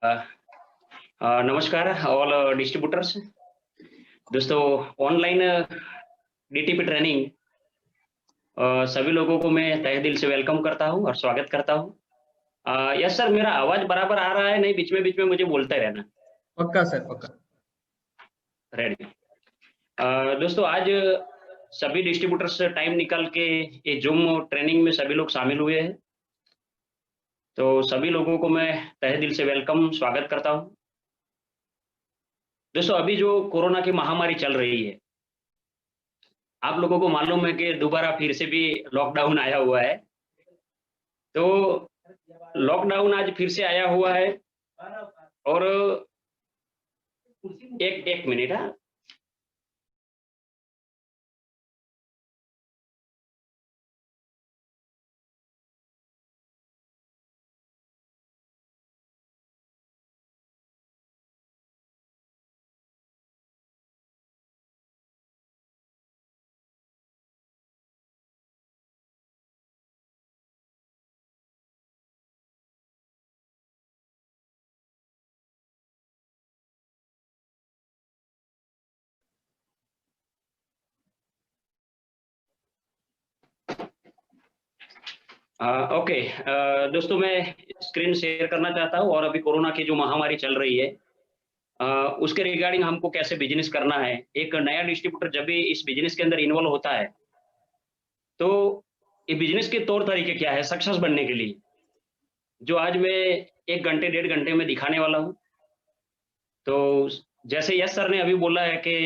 अ नमस्कार all distributors. दोस्तों, online DTP training सभी लोगों को मैं तहे दिल से वेलकम करता हूँ और स्वागत करता हूँ। यस सर, मेरा आवाज़ बराबर आ रहा है? नहीं, बीच में मुझे बोलते रहना। पक्का सर, पक्का। रेडी। दोस्तों, आज सभी डिस्ट्रीब्यूटर्स टाइम निकाल के ये ज़ूम ट्रेनिंग में सभी लोग शामिल हुए हैं। तो सभी लोगों को मैं तहे दिल से वेलकम, स्वागत करता हूँ। दोस्तों, अभी जो कोरोना की महामारी चल रही है, आप लोगों को मालूम है कि दोबारा फिर से भी लॉकडाउन आया हुआ है। तो लॉकडाउन आज फिर से आया हुआ है और एक एक मिनट। हाँ, ओके। दोस्तों, मैं स्क्रीन शेयर करना चाहता हूँ और अभी कोरोना की जो महामारी चल रही है, अ, उसके रिगार्डिंग हमको कैसे बिजनेस करना है। एक नया डिस्ट्रीब्यूटर जब भी इस बिजनेस के अंदर इन्वॉल्व होता है, तो ये बिजनेस के तौर तरीके क्या है सक्सेस बनने के लिए, जो आज मैं 1 घंटे, डेढ़ घंटे में दिखाने वाला हूँ। तो जैसे यस सर ने अभी बोला है कि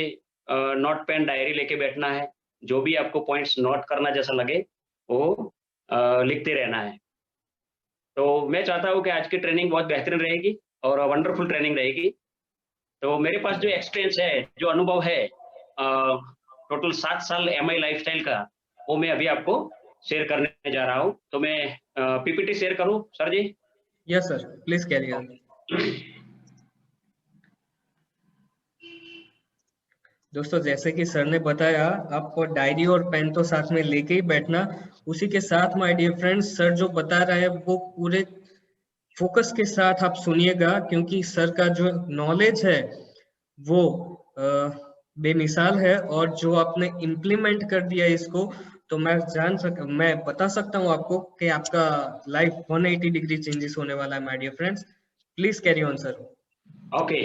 नोट पेन डायरी लेके बैठना है, जो भी आपको पॉइंट्स नोट करना जैसा लगे, वो लिखते रहना है। तो मैं चाहता हूँ कि आज की ट्रेनिंग बहुत बेहतरीन रहेगी और वंडरफुल ट्रेनिंग रहेगी। तो मेरे पास जो एक्सपीरियंस है, जो अनुभव है, टोटल 7 साल एमआई लाइफ़स्टाइल का, वो मैं अभी आपको शेयर करने जा रहा हूँ। तो मैं पीपीटी शेयर करूँ सर जी? Yes sir, please carry on. दोस्तों, जैसे कि सर ने बताया, आपको डायरी और पेन तो साथ में लेके ही बैठना। उसी के साथ माय डियर फ्रेंड्स, सर जो बता रहे हैं वो पूरे फोकस के साथ आप सुनिएगा, क्योंकि सर का जो नॉलेज है वो अ, बेमिसाल है। और जो आपने इम्प्लीमेंट कर दिया इसको, तो मैं बता सकता हूँ आपको कि आपका लाइफ 180 डिग्री चेंजेस होने वाला है my dear friends. Please carry on sir. Okay.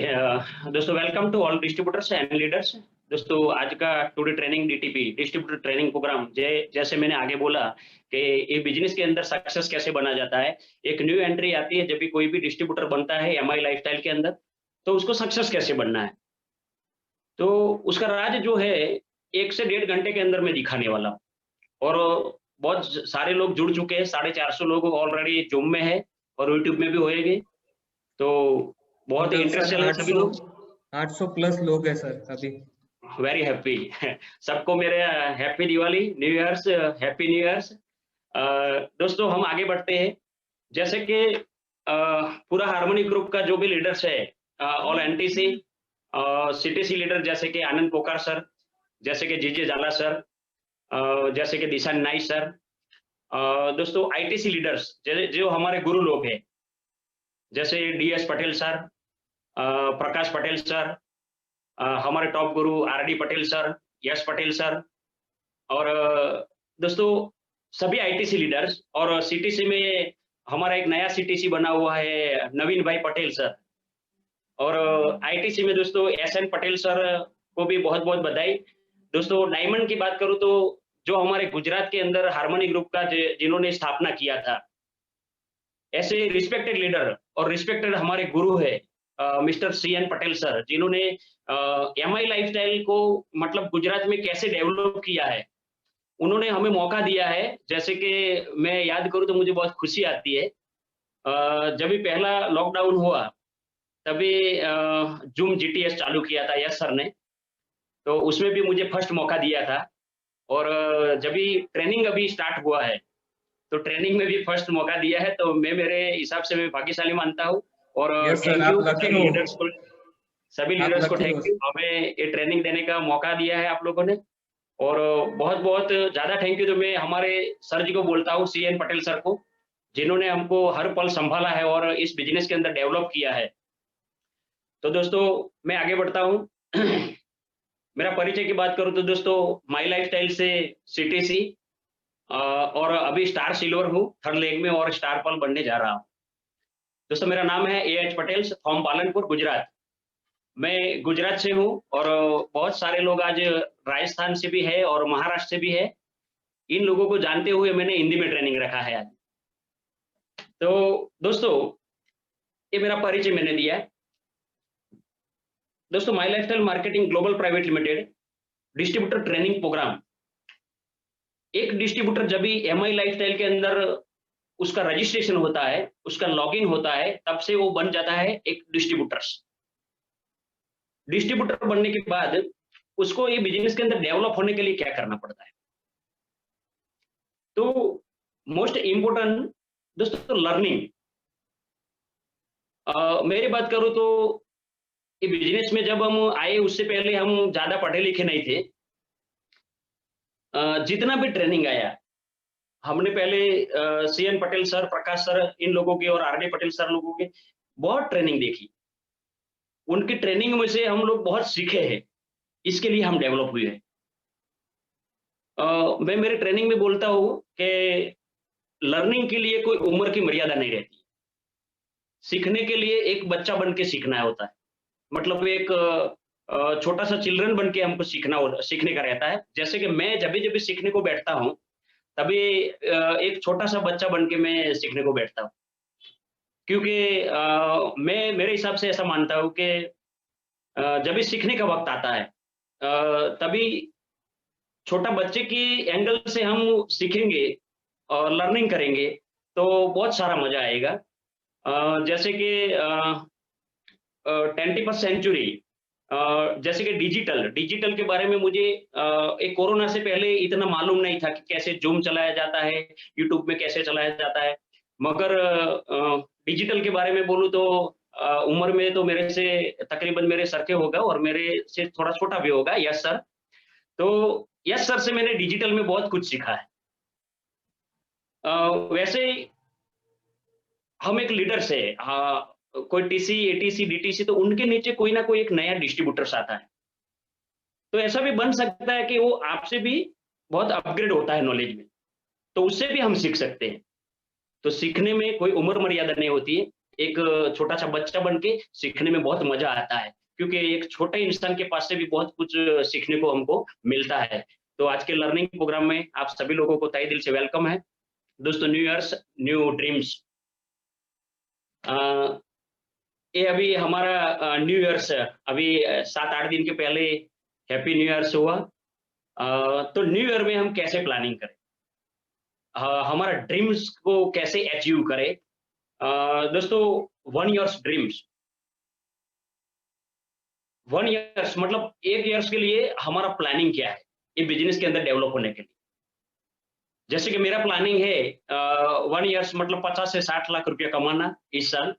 दोस्तों, welcome to all distributors and leaders. दोस्तों, आज का today training DTP distributor training program, जैसे मैंने आगे बोला कि ये बिजनेस के अंदर सक्सेस कैसे बना जाता है। एक न्यू एंट्री आती है जब भी कोई भी डिस्ट्रीब्यूटर बनता है एमआई लाइफस्टाइल के अंदर, तो उसको सक्सेस कैसे बनना है। तो उसका राज जो है 1 से डेढ़ घंटे के अंदर मैं दिखाने वाला हूँ। और बहुत सारे लोग जुड़ चुके हैं, 450 लोग ऑलरेडी जूम में है और यूट्यूब में भी होएंगे। तो बहुत टोटल सर इंटरेस्टेड है सभी लोग। 800 प्लस लोग हैं सर अभी। Very happy. सबको मेरे happy Diwali, new years, happy new years. दोस्तों, हम आगे बढ़ते हैं। जैसे कि पूरा हार्मोनी ग्रुप का जो भी लीडर्स है, ऑल एनटीसी सीटीसी लीडर, जैसे कि आनंद पोकार सर, जैसे कि जीजे जाला सर, जैसे कि दिशा नाइक सर, दोस्तों आईटीसी लीडर्स जो हमारे गुरु लोग हैं, जैसे डीएस पटेल सर, प्रकाश पटेल सर, हमारे टॉप गुरु आरडी पटेल सर, यश पटेल सर, और दोस्तों सभी आईटीसी लीडर्स। और सीटीसी में हमारा एक नया सीटीसी बना हुआ है नवीन भाई पटेल सर। और आईटीसी में दोस्तों एसएन पटेल सर को भी बहुत-बहुत बधाई। दोस्तों, डायमंड की बात करूँ तो जो हमारे गुजरात के अंदर हार्मोनी ग्रुप का जिन्होंने स्थापना किया था, ऐसे रिस्पेक्टेड लीडर और रिस्पेक्टेड हमारे गुरु है मिस्टर सीएन पटेल सर, जिन्होंने एमआई लाइफस्टाइल को मतलब गुजरात में कैसे डेवलप किया है। उन्होंने हमें मौका दिया है। जैसे कि मैं याद करूँ तो मुझे बहुत खुशी आती है। जब भी पहला लॉकडाउन हुआ, तभी ज़ूम जीटीएस चालू किया था यश सर ने, तो उसमें भी मुझे फर्स्ट मौका दिया था। और जब भी ट्रेनिंग अभी स्टार्ट हुआ है, तो ट्रेनिंग में भी फर्स्ट मौका दिया है, तो मैं मेरे हिसाब से मैं भाग्यशाली मानता हूँ। और यस सर, थैंक आप यू लकी सभी हो। लीडर्स को, आप लकी हो। थैंक यू, हमें ये ट्रेनिंग देने का मौका दिया है आप लोगों ने। और बहुत-बहुत ज़्यादा थैंक यू तो मैं हमारे सर जी को बोलता हूँ, सीएन पटेल सर को, जिन्होंने हमको हर पल सँभाला है और इस बिज़नेस के अंदर डेवलप किया है। तो दोस्तों मैं आगे बढ़ता हूँ। मेरा परिचय की बात करूँ तो दोस्तों माई लाइफस्टाइल से सीटीसी और अभी स्टार सिल्वर हूँ, थर्ड लेग में और स्टार पर्ल बनने जा रहा हूँ। दोस्तों मेरा नाम है एएच पटेल फ्रॉम पालनपुर, गुजरात। मैं गुजरात से हूँ और बहुत सारे लोग आज राजस्थान से भी है और महाराष्ट्र से भी है। इन लोगों को जानते हुए मैंने हिंदी में ट्रेनिंग रखा है आज। तो दोस्तों ये मेरा परिचय मैंने दिया है। दोस्तों my lifestyle marketing global private limited distributor training program. एक डिस्ट्रीब्यूटर जब भी एमआई लाइफस्टाइल के अंदर उसका रजिस्ट्रेशन होता है, उसका लॉगिन होता है, तब से वो बन जाता है एक डिस्ट्रीब्यूटर्स। डिस्ट्रीब्यूटर बनने के बाद उसको ये बिजनेस के अंदर डेवलप होने के लिए क्या करना पड़ता है? तो मोस्ट इम्पोर्टेंट दोस्तों लर्निंग। मेरी बात करूं तो ये बिजनेस में जब हम आए उससे पहले हम ज्यादा पढ़े लिखे नहीं थे। जितना भी ट्रेनिंग आया हमने पहले सीएन पटेल सर, प्रकाश सर इन लोगों की और आरडी पटेल सर लोगों की बहुत ट्रेनिंग देखी। उनकी ट्रेनिंग में से हम लोग बहुत सीखे हैं, इसके लिए हम डेवलप हुए हैं। मैं मेरे ट्रेनिंग में बोलता हूँ कि लर्निंग के लिए कोई उम्र की मर्यादा नहीं रहती। सीखने के लिए एक बच्चा बन के सीखना होता है। मतलब एक छोटा सा चिल्ड्रन बन के हमको सीखने का रहता है। जैसे कि मैं जब भी सीखने को बैठता हूँ, तभी एक छोटा सा बच्चा बन के मैं सीखने को बैठता हूँ। क्योंकि मैं मेरे हिसाब से ऐसा मानता हूँ कि जब भी सीखने का वक़्त आता है तभी छोटा बच्चे की एंगल से हम सीखेंगे और लर्निंग करेंगे, तो बहुत सारा मज़ा आएगा। जैसे कि 21st सेंचुरी जैसे कि डिजिटल के बारे में मुझे एक कोरोना से पहले इतना मालूम नहीं था कि कैसे ज़ूम चलाया जाता है, यूट्यूब में कैसे चलाया जाता है। मगर डिजिटल के बारे में बोलूँ तो उम्र में तो मेरे से तकरीबन मेरे सर के होगा और मेरे से थोड़ा छोटा भी होगा, यश सर। तो यश सर से मैंने डिजिटल में बहुत कुछ सीखा है। वैसे हम एक लीडर से कोई टीसी, एटीसी, डीटीसी तो उनके नीचे कोई ना कोई एक नया डिस्ट्रीब्यूटर्स आता है। तो ऐसा भी बन सकता है कि वो आपसे भी बहुत अपग्रेड होता है नॉलेज में, तो उससे भी हम सीख सकते हैं। तो सीखने में कोई उम्र मर्यादा नहीं होती है। एक छोटा-सा बच्चा बन के सीखने में बहुत मज़ा आता है, क्योंकि एक छोटे इंसान के पास से भी बहुत कुछ सीखने को हमको मिलता है। तो आज के लर्निंग प्रोग्राम में आप सभी लोगों को तहे दिल से वेलकम है। दोस्तों न्यू ईयर्स, न्यू ड्रीम्स। अ, ये अभी हमारा न्यू ईयर्स अभी 7-8 दिन के पहले हैप्पी न्यू ईयर्स हुआ। तो न्यू ईयर में हम कैसे प्लानिंग करें? हमारा ड्रीम्स को कैसे अचीव करें? दोस्तों 1 ईयर्स ड्रीम्स, 1 ईयर्स मतलब 1 ईयर्स के लिए हमारा प्लानिंग क्या है, ये बिज़नेस के अंदर डेवलप होने के लिए? जैसे कि मेरा प्लानिंग है 1 ईयर्स मतलब 50 से 60 लाख रुपया कमाना इस साल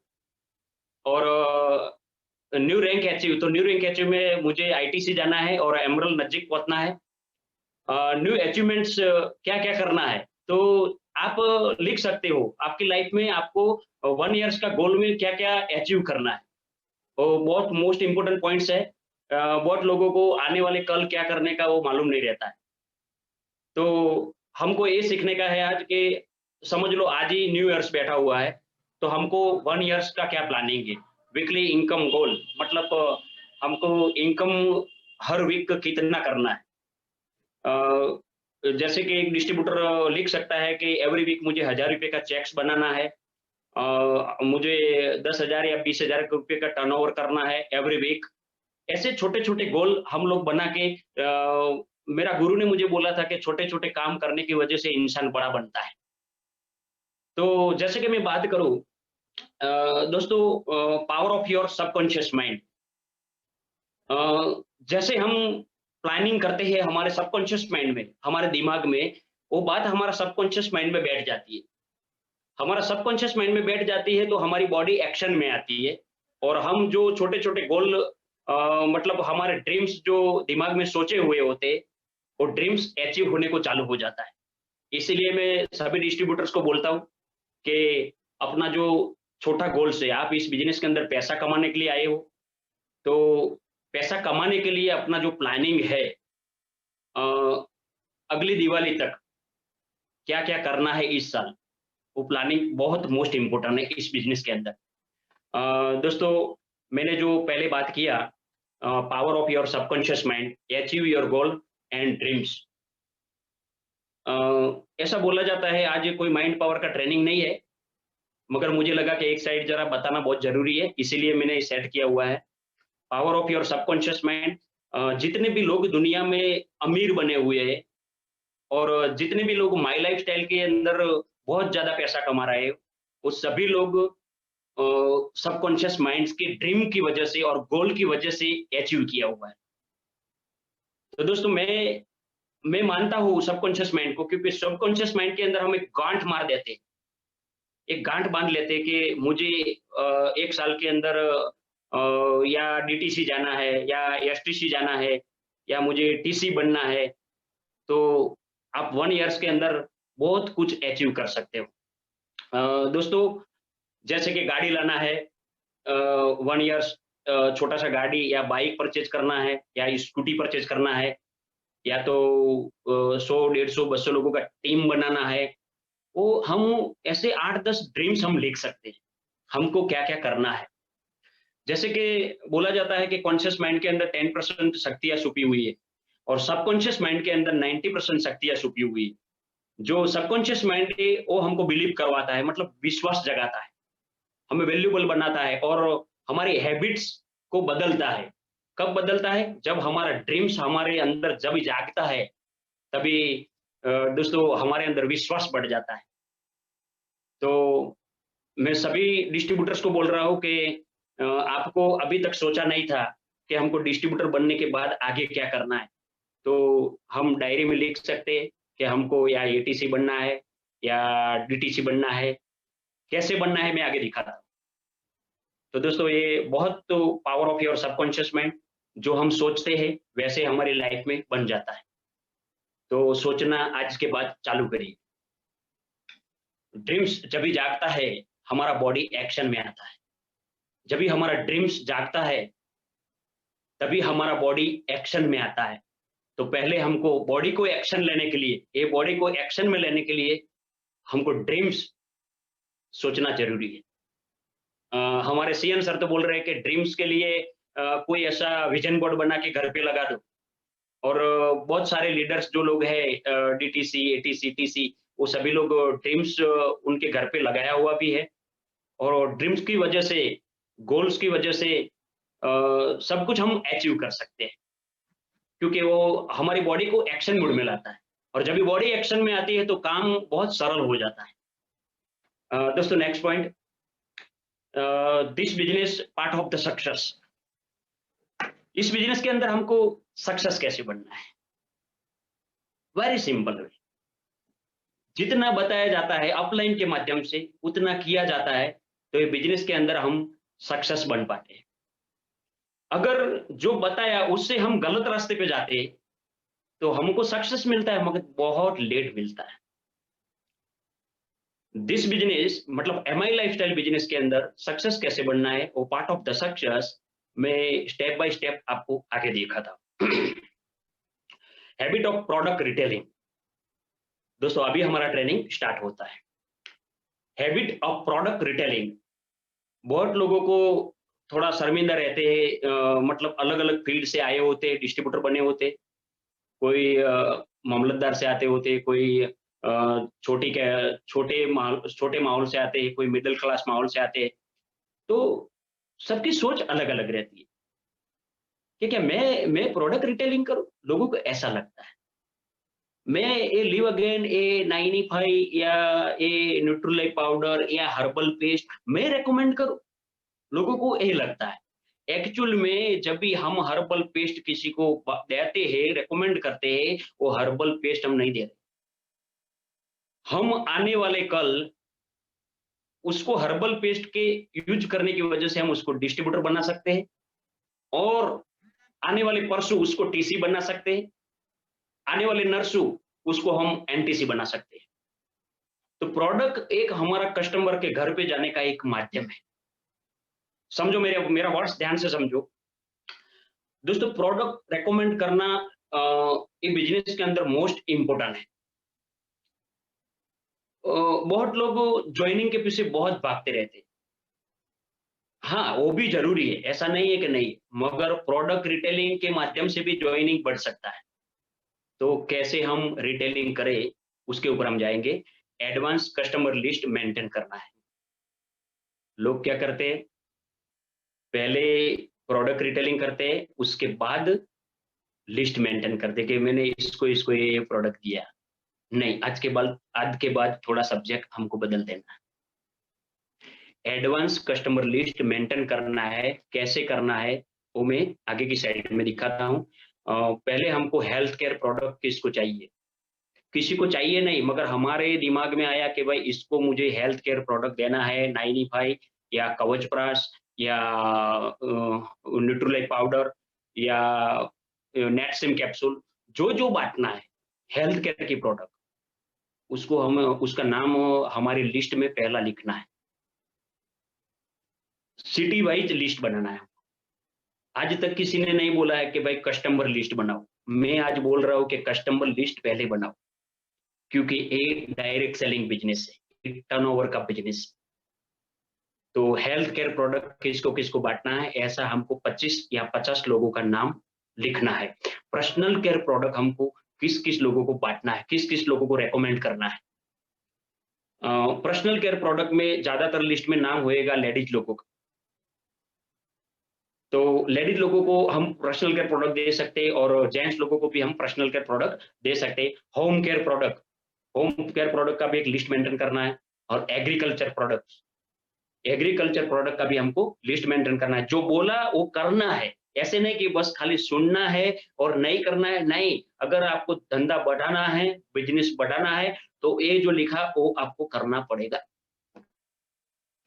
और न्यू रैंक अचीव, तो न्यू रैंक अचीव में मुझे आईटीसी जाना है और एमरल्ड नज़दीक पहुँचना है। न्यू अचीवमेंट्स क्या-क्या करना है? तो आप लिख सकते हो, आपकी लाइफ में आपको 1 ईयर्स का गोल में क्या-क्या अचीव करना है। वो बहुत मोस्ट इम्पोर्टेंट पॉइंट्स है। बहुत लोगों को आने वाले कल क्या करने का वो मालूम नहीं रहता है। तो हमको ये सीखने का है आज कि समझ लो आज ही न्यू ईयर्स बैठा हुआ है, तो हमको 1 ईयर्स का क्या प्लानिंग है? वीकली इनकम गोल मतलब हमको इनकम हर वीक कितना करना है? जैसे कि एक डिस्ट्रीब्यूटर लिख सकता है कि एवरी वीक मुझे ₹1000 का चेक्स बनाना है। मुझे 10,000 या 20,000 रुपए का टर्नओवर करना है एवरी वीक। ऐसे छोटे-छोटे गोल हम लोग बना के मेरा गुरु ने मुझे बोला था कि छोटे-छोटे काम करने की वजह से इंसान बड़ा बनता है। तो जैसे कि मैं बात करूँ दोस्तों power of your subconscious mind. जैसे हम प्लानिंग करते हैं हमारे सबकॉन्शियस माइंड में, हमारे दिमाग में, वो बात हमारा सबकॉन्शियस माइंड में बैठ जाती है। हमारा सबकॉन्शियस माइंड में बैठ जाती है तो हमारी बॉडी एक्शन में आती है और हम जो छोटे-छोटे गोल मतलब हमारे ड्रीम्स जो दिमाग में सोचे हुए होते, वो ड्रीम्स अचीव होने को चालू हो जाता है। इसीलिए मैं सभी डिस्ट्रीब्यूटर्स को बोलता हूँ कि अपना जो छोटा गोल्स है, आप इस बिज़नेस के अंदर पैसा कमाने के लिए आए हो, तो पैसा कमाने के लिए अपना जो प्लानिंग है अ, अगली दिवाली तक क्या-क्या करना है इस साल, वो प्लानिंग बहुत मोस्ट इम्पोर्टेंट है इस बिज़नेस के अंदर। दोस्तों मैंने जो पहले बात किया power of your subconscious mind, achieve your goal and dreams. Uh, ऐसा बोला जाता है आज कोई माइंड पावर का ट्रेनिंग नहीं है, मगर मुझे लगा कि एक साइड ज़रा बताना बहुत ज़रूरी है, इसीलिए मैंने सेट किया हुआ है। Power of your subconscious mind. जितने भी लोग दुनिया में अमीर बने हुए हैं और जितने भी लोग माई लाइफ़स्टाइल के अंदर बहुत ज़्यादा पैसा कमा रहे हैं, वो सभी लोग सबकॉन्शियस माइंड्स के ड्रीम की वजह से और गोल की वजह से अचीव किया हुआ है। तो दोस्तों मैं मानता हूँ सबकॉन्शियस माइंड को, क्योंकि सबकॉन्शियस माइंड के अंदर हम एक गांठ मार देते हैं, एक गांठ बांध लेते हैं कि मुझे 1 साल के अंदर या डीटीसी जाना है या एसटीसी जाना है या मुझे टीसी बनना है। तो आप 1 ईयर्स के अंदर बहुत कुछ अचीव कर सकते हो। दोस्तों जैसे कि गाड़ी लाना है, 1 ईयर्स छोटा-सा गाड़ी या बाइक परचेज़ करना है या स्कूटी परचेज़ करना है या तो 100, 150, 200 लोगों का टीम बनाना है। वो हम ऐसे 8-10 ड्रीम्स हम लिख सकते हैं, हमको क्या-क्या करना है। जैसे कि बोला जाता है कि कॉन्शियस माइंड के अंदर 10% शक्तियाँ छुपी हुई है और सबकॉन्शियस माइंड के अंदर 90% शक्तियाँ छुपी हुई है। जो सबकॉन्शियस माइंड है वो हमको बिलीव करवाता है, मतलब विश्वास जगाता है, हमें वैल्यूएबल बनाता है और हमारी हैबिट्स को बदलता है। कब बदलता है? जब हमारा ड्रीम्स हमारे अंदर जब जागता है, तभी दोस्तों हमारे अंदर विश्वास बढ़ जाता है। तो मैं सभी डिस्ट्रीब्यूटर्स को बोल रहा हूँ कि आपको अभी तक सोचा नहीं था कि हमको डिस्ट्रीब्यूटर बनने के बाद आगे क्या करना है। तो हम डायरी में लिख सकते हैं कि हमको या एटीसी बनना है या डीटीसी बनना है, कैसे बनना है मैं आगे दिखाता हूँ। तो दोस्तों ये बहुत तो power of your subconscious mind, जो हम सोचते हैं वैसे हमारी लाइफ में बन जाता है। तो सोचना आज के बाद चालू करिए। ड्रीम्स जब भी जागता है, हमारा बॉडी एक्शन में आता है। जब भी हमारा ड्रीम्स जागता है, तभी हमारा बॉडी एक्शन में आता है। तो पहले हमको बॉडी को एक्शन लेने के लिए, ये बॉडी को एक्शन में लेने के लिए हमको ड्रीम्स सोचना ज़रूरी है। हमारे सीएम सर तो बोल रहे हैं कि ड्रीम्स के लिए कोई ऐसा विज़न बोर्ड बना के घर पे लगा दो और बहुत सारे लीडर्स जो लोग हैं डीटीसी, एटीसी, टीसी, वो सभी लोग ड्रीम्स उनके घर पे लगाया हुआ भी है और ड्रीम्स की वजह से, गोल्स की वजह से सब कुछ हम अचीव कर सकते हैं, क्योंकि वो हमारी बॉडी को एक्शन मोड में लाता है और जब भी बॉडी एक्शन में आती है तो काम बहुत सरल हो जाता है। दोस्तों next point, this business part of the success. इस बिज़नेस के अंदर हमको सक्सेस कैसे बनना है? Very simple way. जितना बताया जाता है अपलाइन के माध्यम से, उतना किया जाता है, तो ये बिज़नेस के अंदर हम सक्सेस बन पाते हैं। अगर जो बताया उससे हम गलत रास्ते पे जाते हैं, तो हमको सक्सेस मिलता है मगर बहुत लेट मिलता है। दिस बिज़नेस मतलब एमआई लाइफ़स्टाइल बिज़नेस के अंदर सक्सेस कैसे बनना है, वो पार्ट ऑफ द सक्सेस मैं स्टेप बाय स्टेप आपको आगे दिखाता हूँ। Habit of product retailing. दोस्तों अभी हमारा ट्रेनिंग स्टार्ट होता है। Habit of product retailing. बहुत लोगों को थोड़ा शर्मिंदा रहते हैं, मतलब अलग-अलग फील्ड से आए होते, डिस्ट्रीब्यूटर बने होते, कोई मामलतदार से आते होते, कोई छोटे माहौल से आते हैं, कोई मिडल क्लास माहौल से आते हैं। तो सबकी सोच अलग-अलग रहती है कि क्या मैं प्रोडक्ट रिटेलिंग करूँ? लोगों को ऐसा लगता है। मैं ये लिव अगेन, ये 95 या ये न्यूट्रोलाइट पाउडर या हर्बल पेस्ट मैं रिकमेंड करूँ? लोगों को यही लगता है। एक्चुअल में जब भी हम हर्बल पेस्ट किसी को देते हैं, रिकमेंड करते हैं, वो हर्बल पेस्ट हम नहीं दे रहे। हम आने वाले कल उसको हर्बल पेस्ट के यूज़ करने की वजह से हम उसको डिस्ट्रीब्यूटर बना सकते हैं और आने वाले परसों उसको टीसी बना सकते हैं। आने वाले नरसों उसको हम एनटीसी बना सकते हैं। तो प्रोडक्ट एक हमारा कस्टमर के घर पे जाने का एक माध्यम है। समझो मेरा वर्ड्स ध्यान से समझो। दोस्तों प्रोडक्ट रेकमेंड करना ये बिजनेस के अंदर मोस्ट इम्पोर्टेंट है। बहुत लोग जॉइनिंग के पीछे बहुत भागते रहते हैं। हाँ, वो भी ज़रूरी है, ऐसा नहीं है कि नहीं, मगर प्रोडक्ट रिटेलिंग के माध्यम से भी जॉइनिंग बढ़ सकता है। तो कैसे हम रिटेलिंग करें, उसके ऊपर हम जाएँगे। एडवांस कस्टमर लिस्ट मेंटेन करना है। लोग क्या करते हैं, पहले प्रोडक्ट रिटेलिंग करते हैं, उसके बाद लिस्ट मेंटेन करते हैं कि मैंने इसको ये प्रोडक्ट दिया। नहीं, आज के बाद थोड़ा सब्जेक्ट हमको बदल देना है। एडवांस कस्टमर लिस्ट मेंटेन करना है, कैसे करना है, वो मैं आगे की स्लाइड में दिखाता हूँ। पहले हमको हेल्थ केयर प्रोडक्ट किसको चाहिए? किसी को चाहिए नहीं, मगर हमारे दिमाग में आया कि भाई इसको मुझे हेल्थ केयर प्रोडक्ट देना है, नाइनिफाई या कवचप्राश या न्यूट्रोलाइट पाउडर या नेटसिम कैप्सूल, जो बाँटना है, हेल्थ केयर की प्रोडक्ट, उसको हम उसका नाम हमारी लिस्ट में पहला लिखना है। सिटी वाइज़ लिस्ट बनाना है। आज तक किसी ने नहीं बोला है कि भाई कस्टमर लिस्ट बनाओ। मैं आज बोल रहा हूँ कि कस्टमर लिस्ट पहले बनाओ, क्योंकि ये डायरेक्ट सेलिंग बिज़नेस है, ये टर्नओवर का बिज़नेस है। तो हेल्थ केयर प्रोडक्ट किसको-किसको बाँटना है, ऐसा हमको 25 या 50 लोगों का नाम लिखना है। पर्सनल केयर प्रोडक्ट हमको किस-किस लोगों को बाँटना है, किस-किस लोगों को रिकमेंड करना है। पर्सनल केयर प्रोडक्ट में ज़्यादातर लिस्ट में नाम होएगा लेडीज़ लोगों का। तो लेडीज़ लोगों को हम पर्सनल केयर प्रोडक्ट दे सकते हैं और जेंट्स लोगों को भी हम पर्सनल केयर प्रोडक्ट दे सकते हैं। होम केयर प्रोडक्ट का भी एक लिस्ट मेंटेन करना है और एग्रीकल्चर प्रोडक्ट का भी हमको लिस्ट मेंटेन करना है। जो बोला वो करना है। ऐसे नहीं कि बस खाली सुनना है और नहीं करना है, नहीं। अगर आपको धंधा बढ़ाना है, बिज़नेस बढ़ाना है, तो ये जो लिखा वो आपको करना पड़ेगा।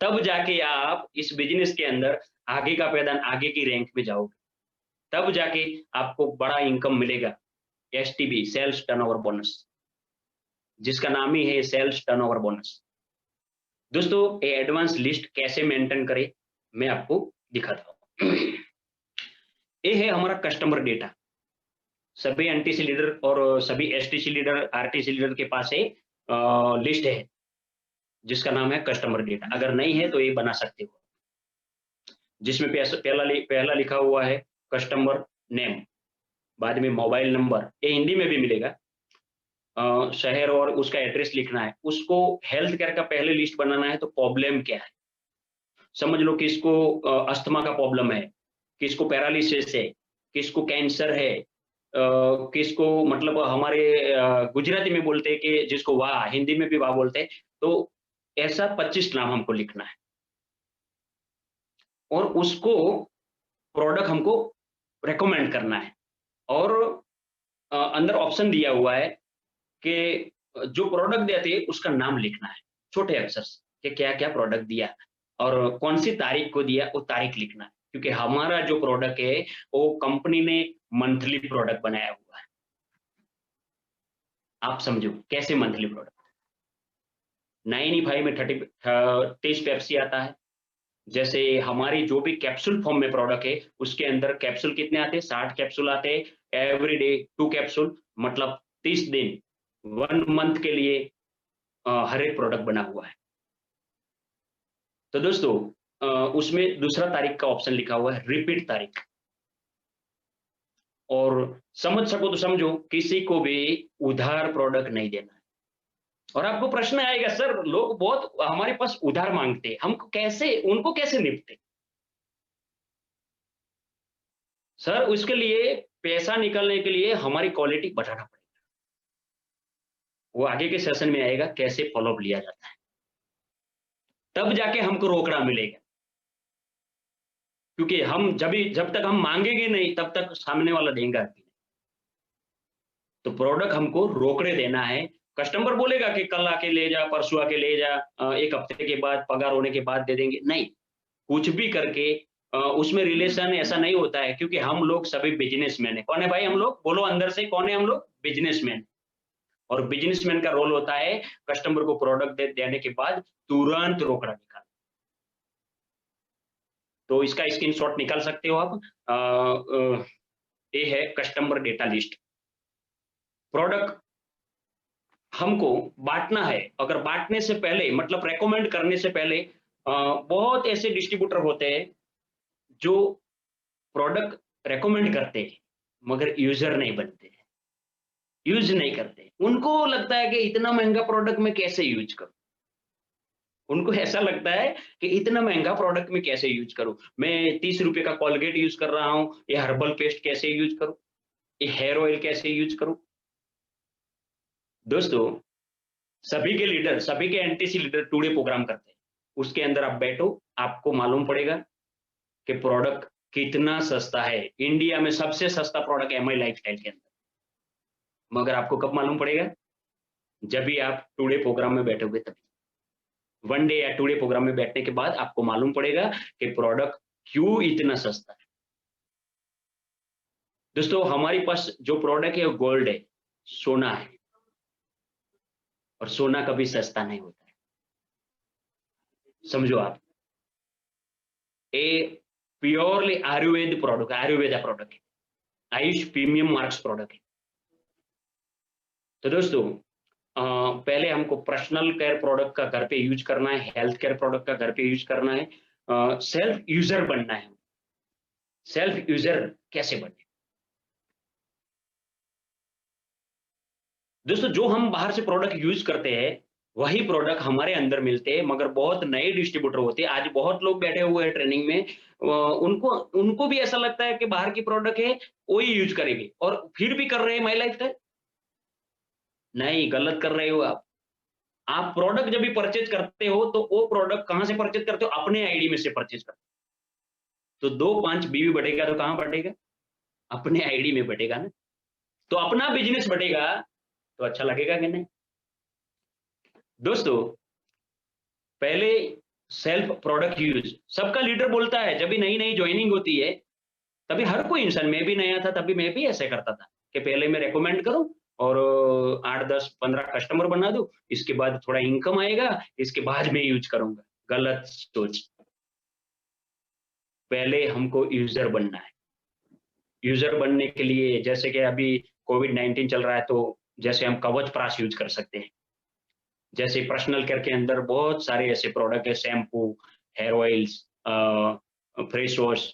तब जाके आप इस बिज़नेस के अंदर आगे की रैंक में जाओगे। तब जाके आपको बड़ा इनकम मिलेगा। एसटीबी, सेल्स टर्नओवर बोनस, जिसका नाम ही है सेल्स टर्नओवर बोनस। दोस्तों, ये एडवांस लिस्ट कैसे मेंटेन करें, मैं आपको दिखाता हूँ। ये है हमारा कस्टमर डेटा। सभी एनटीसी लीडर और सभी एसटीसी लीडर, आरटीसी लीडर के पास ये लिस्ट है, जिसका नाम है कस्टमर डेटा। अगर नहीं है तो ये बना सकते हो। जिसमें पहला लिखा हुआ है कस्टमर नेम, बाद में मोबाइल नंबर, ये हिंदी में भी मिलेगा। शहर और उसका एड्रेस लिखना है। उसको हेल्थ केयर का पहले लिस्ट बनाना है, तो प्रॉब्लम क्या है? समझ लो किसको अस्थमा का प्रॉब्लम है, किसको पैरालिसिस है, किसको कैंसर है, किसको मतलब हमारे गुजराती में बोलते हैं कि जिसको वाह, हिंदी में भी वाह बोलते हैं। तो ऐसा 25 नाम हमको लिखना है और उसको प्रोडक्ट हमको रिकमेंड करना है और अंदर ऑप्शन दिया हुआ है कि जो प्रोडक्ट देते हैं उसका नाम लिखना है, छोटे अक्षर से, कि क्या-क्या प्रोडक्ट दिया और कौन-सी तारीख को दिया, वो तारीख लिखना है। क्योंकि हमारा जो प्रोडक्ट है, वो कंपनी ने मंथली प्रोडक्ट बनाया हुआ है। आप समझो, कैसे मंथली प्रोडक्ट? 9E5 में 30 पेप्सी आता है। जैसे हमारी जो भी कैप्सूल फॉर्म में प्रोडक्ट है, उसके अंदर कैप्सूल कितने आते हैं? 60 कैप्सूल आते हैं। एवरी डे 2 कैप्सूल, मतलब 30 दिन, 1 मंथ के लिए हर एक प्रोडक्ट बना हुआ है। तो दोस्तों उसमें दूसरा तारीख का ऑप्शन लिखा हुआ है, रिपीट तारीख। और समझ सको तो समझो, किसी को भी उधार प्रोडक्ट नहीं देना है। और आपको प्रश्न आएगा, सर लोग बहुत हमारे पास उधार माँगते हैं, हमको कैसे उनको कैसे निपटें? सर उसके लिए पैसा निकालने के लिए हमारी क्वालिटी बढ़ाना पड़ेगा। वो आगे के सेशन में आएगा, कैसे फ़ॉलो अप लिया जाता है। तब जाके हमको रोकड़ा मिलेगा। क्योंकि जब तक हम माँगेंगे नहीं, तब तक सामने वाला देगा भी नहीं। तो प्रोडक्ट हमको रोकड़े देना है। कस्टमर बोलेगा कि कल आके ले जा, परसों आके ले जा, 1 हफ्ते के बाद पगार होने के बाद दे देंगे। नहीं, कुछ भी करके उसमें रिलेशन ऐसा नहीं होता है, क्योंकि हम लोग सभी बिज़नेसमैन हैं। कौन है भाई हम लोग? बोलो अंदर से, कौन है हम लोग? बिज़नेसमैन। और बिज़नेसमैन का रोल होता है कस्टमर को प्रोडक्ट देने के बाद तुरंत रोकड़ा निकालना। तो इसका स्क्रीनशॉट निकाल सकते हो आप। ये है कस्टमर डेटा लिस्ट। प्रोडक्ट हमको बांटना है, अगर बांटने से पहले मतलब रेकमेंड करने से पहले बहुत ऐसे डिस्ट्रीब्यूटर होते हैं जो प्रोडक्ट रेकमेंड करते हैं मगर यूजर नहीं बनते, यूज नहीं करते। उनको लगता है कि इतना महंगा प्रोडक्ट मैं कैसे यूज करूं, उनको ऐसा लगता है कि इतना महंगा प्रोडक्ट मैं कैसे यूज करूं, मैं 30 रुपए का कोलगेट यूज कर रहा हूं, ये हर्बल पेस्ट कैसे यूज करूं, ये हेयर ऑयल कैसे यूज करूं। दोस्तों, सभी के लीडर, सभी के एनटीसी लीडर टुडे प्रोग्राम करते हैं। उसके अंदर आप बैठो, आपको मालूम पड़ेगा कि प्रोडक्ट कितना सस्ता है। इंडिया में सबसे सस्ता प्रोडक्ट एमआई लाइफस्टाइल के अंदर, मगर आपको कब मालूम पड़ेगा? जब भी आप टुडे प्रोग्राम में बैठोगे तभी। वन डे या टुडे प्रोग्राम में बैठने के बाद आपको मालूम पड़ेगा कि प्रोडक्ट क्यों इतना सस्ता है। दोस्तों, हमारे पास जो प्रोडक्ट है वो गोल्ड है, सोना है, और सोना कभी सस्ता नहीं होता है। समझो आप, ये purely Ayurveda product, Ayurveda product है, आयुष प्रीमियम मार्क्स प्रोडक्ट है। तो दोस्तों, पहले हमको पर्सनल केयर प्रोडक्ट का घर पे यूज करना है, हेल्थ केयर प्रोडक्ट का घर पे यूज करना है, सेल्फ यूजर बनना है। सेल्फ यूजर कैसे बने? दोस्तों, जो हम बाहर से प्रोडक्ट यूज करते हैं वही प्रोडक्ट हमारे अंदर मिलते हैं, मगर बहुत नए डिस्ट्रीब्यूटर होते हैं। आज बहुत लोग बैठे हुए हैं ट्रेनिंग में, उनको उनको भी ऐसा लगता है कि बाहर की प्रोडक्ट है वही यूज करेंगे, और फिर भी कर रहे हैं माई लाइफस्टाइल। नहीं, गलत कर रहे हो आप। आप प्रोडक्ट जब भी परचेज करते हो तो वो प्रोडक्ट कहां से परचेज करते हो? अपने आईडी में से परचेज करते हो। तो 2-5 बीवी बढ़ेगा तो कहां बढ़ेगा? अपने आईडी में बढ़ेगा ना। तो अपना बिजनेस बढ़ेगा तो अच्छा लगेगा कि नहीं? दोस्तों, पहले सेल्फ प्रोडक्ट यूज सबका लीडर बोलता है। जब भी नई नई ज्वाइनिंग होती है तभी हर कोई इंसान, मैं भी नया था तभी मैं भी ऐसे करता था कि पहले मैं रेकमेंड करूं और 8-10-15 कस्टमर बना दूं, इसके बाद थोड़ा इनकम आएगा, इसके बाद मैं यूज करूंगा। गलत सोच। पहले हमको यूजर बनना है। यूजर बनने के लिए जैसे कि अभी कोविड-19 चल रहा है, तो जैसे हम कवच प्राश यूज कर सकते हैं। जैसे पर्सनल केयर के अंदर बहुत सारे ऐसे प्रोडक्ट है, shampoo, hair oils, face wash,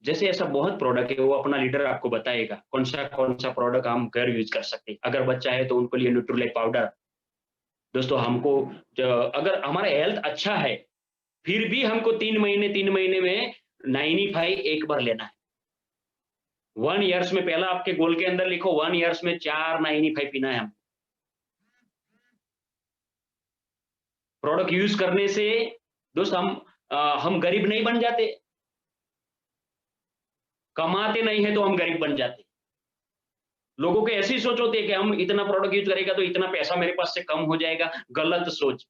जैसे ऐसा बहुत प्रोडक्ट है। वो अपना लीडर आपको बताएगा कौन सा प्रोडक्ट हम घर यूज कर सकते हैं। अगर बच्चा है तो उनको लिए न्यूट्रीलाइट पाउडर। दोस्तों, हमको अगर हमारा हेल्थ अच्छा है फिर भी हमको 3 महीने में 95 एक बार लेना है। 1 ईयर्स में पहला आपके गोल के अंदर लिखो, 1 ईयर्स में 4 95 पीना है हम। प्रोडक्ट यूज करने से दोस्त हम गरीब नहीं बन जाते, कमाते नहीं है तो हम गरीब बन जाते। लोगों की ऐसी सोच होती है कि हम इतना प्रोडक्ट यूज करेगा तो इतना पैसा मेरे पास से कम हो जाएगा। गलत सोच।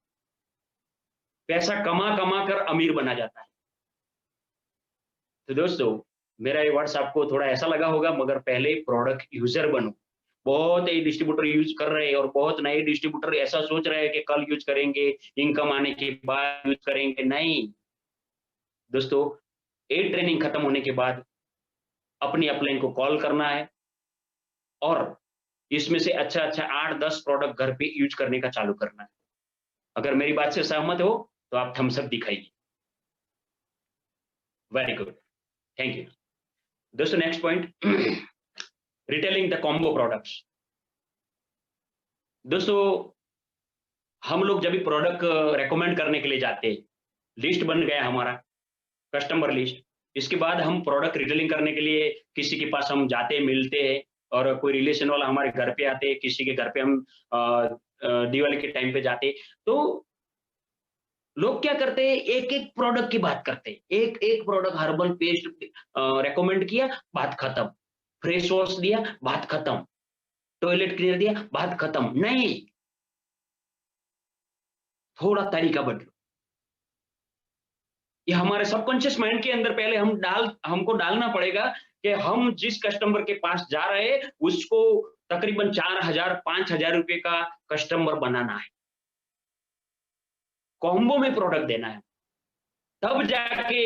पैसा कमा कमा कर अमीर बना जाता है। तो दोस्तों, मेरा ये वर्ड्स आपको थोड़ा ऐसा लगा होगा, मगर पहले प्रोडक्ट यूजर बनो। बहुत ही डिस्ट्रीब्यूटर यूज कर रहे हैं और बहुत नए डिस्ट्रीब्यूटर ऐसा सोच रहे हैं कि कल यूज करेंगे, इनकम आने के बाद यूज करेंगे। नहीं दोस्तों, ये ट्रेनिंग खत्म होने के बाद अपनी अपलाइन को कॉल करना है और इसमें से अच्छा 8-10 प्रोडक्ट घर पे यूज करने का चालू करना है। अगर मेरी बात से सहमत हो तो आप थम्स अप दिखाइए। Very good, thank you. दोस्तों, next point, retailing the combo products. दोस्तों, हम लोग जब भी प्रोडक्ट रेकमेंड करने के लिए जाते हैं, लिस्ट बन गया हमारा, कस्टमर लिस्ट। इसके बाद हम प्रोडक्ट रिटेलिंग करने के लिए किसी के पास हम जाते मिलते हैं, और कोई रिलेशन वाला हमारे घर पे आते हैं, किसी के घर पे हम दिवाली के टाइम पे जाते। तो लोग क्या करते हैं, एक एक प्रोडक्ट की बात करते हैं। एक एक प्रोडक्ट, हर्बल पेस्ट रेकमेंड किया, बात खत्म। फेस वॉश दिया, बात खत्म। टॉयलेट क्लीनर दिया, बात खत्म। नहीं, थोड़ा तरीका बदलो। ये हमारे सबकॉन्शियस माइंड के अंदर पहले हमको डालना पड़ेगा कि हम जिस कस्टमर के पास जा रहे हैं उसको तकरीबन 4,000-5,000 रुपए का कस्टमर बनाना है, कॉम्बो में प्रोडक्ट देना है। तब जाके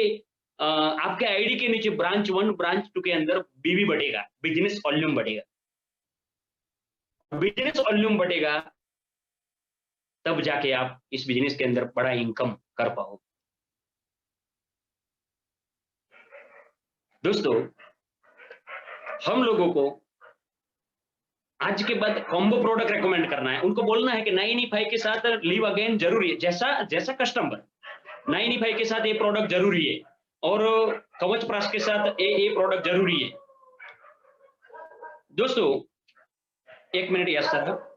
आपके आईडी के नीचे ब्रांच 1 ब्रांच 2 के अंदर बीवी बढ़ेगा, बिजनेस वॉल्यूम बढ़ेगा। बिजनेस वॉल्यूम बढ़ेगा तब जाके आप इस बिजनेस के अंदर बड़ा इनकम कर पाओगे। दोस्तों, हम लोगों को आज के बाद कॉम्बो प्रोडक्ट रेकमेंड करना है। उनको बोलना है कि 9E5 के साथ लिव अगेन जरूरी है, जैसा कस्टमर 9E5 के साथ ये प्रोडक्ट जरूरी है और कवच प्राश के साथ ये प्रोडक्ट जरूरी है। दोस्तों, 1 minute. Yes sir.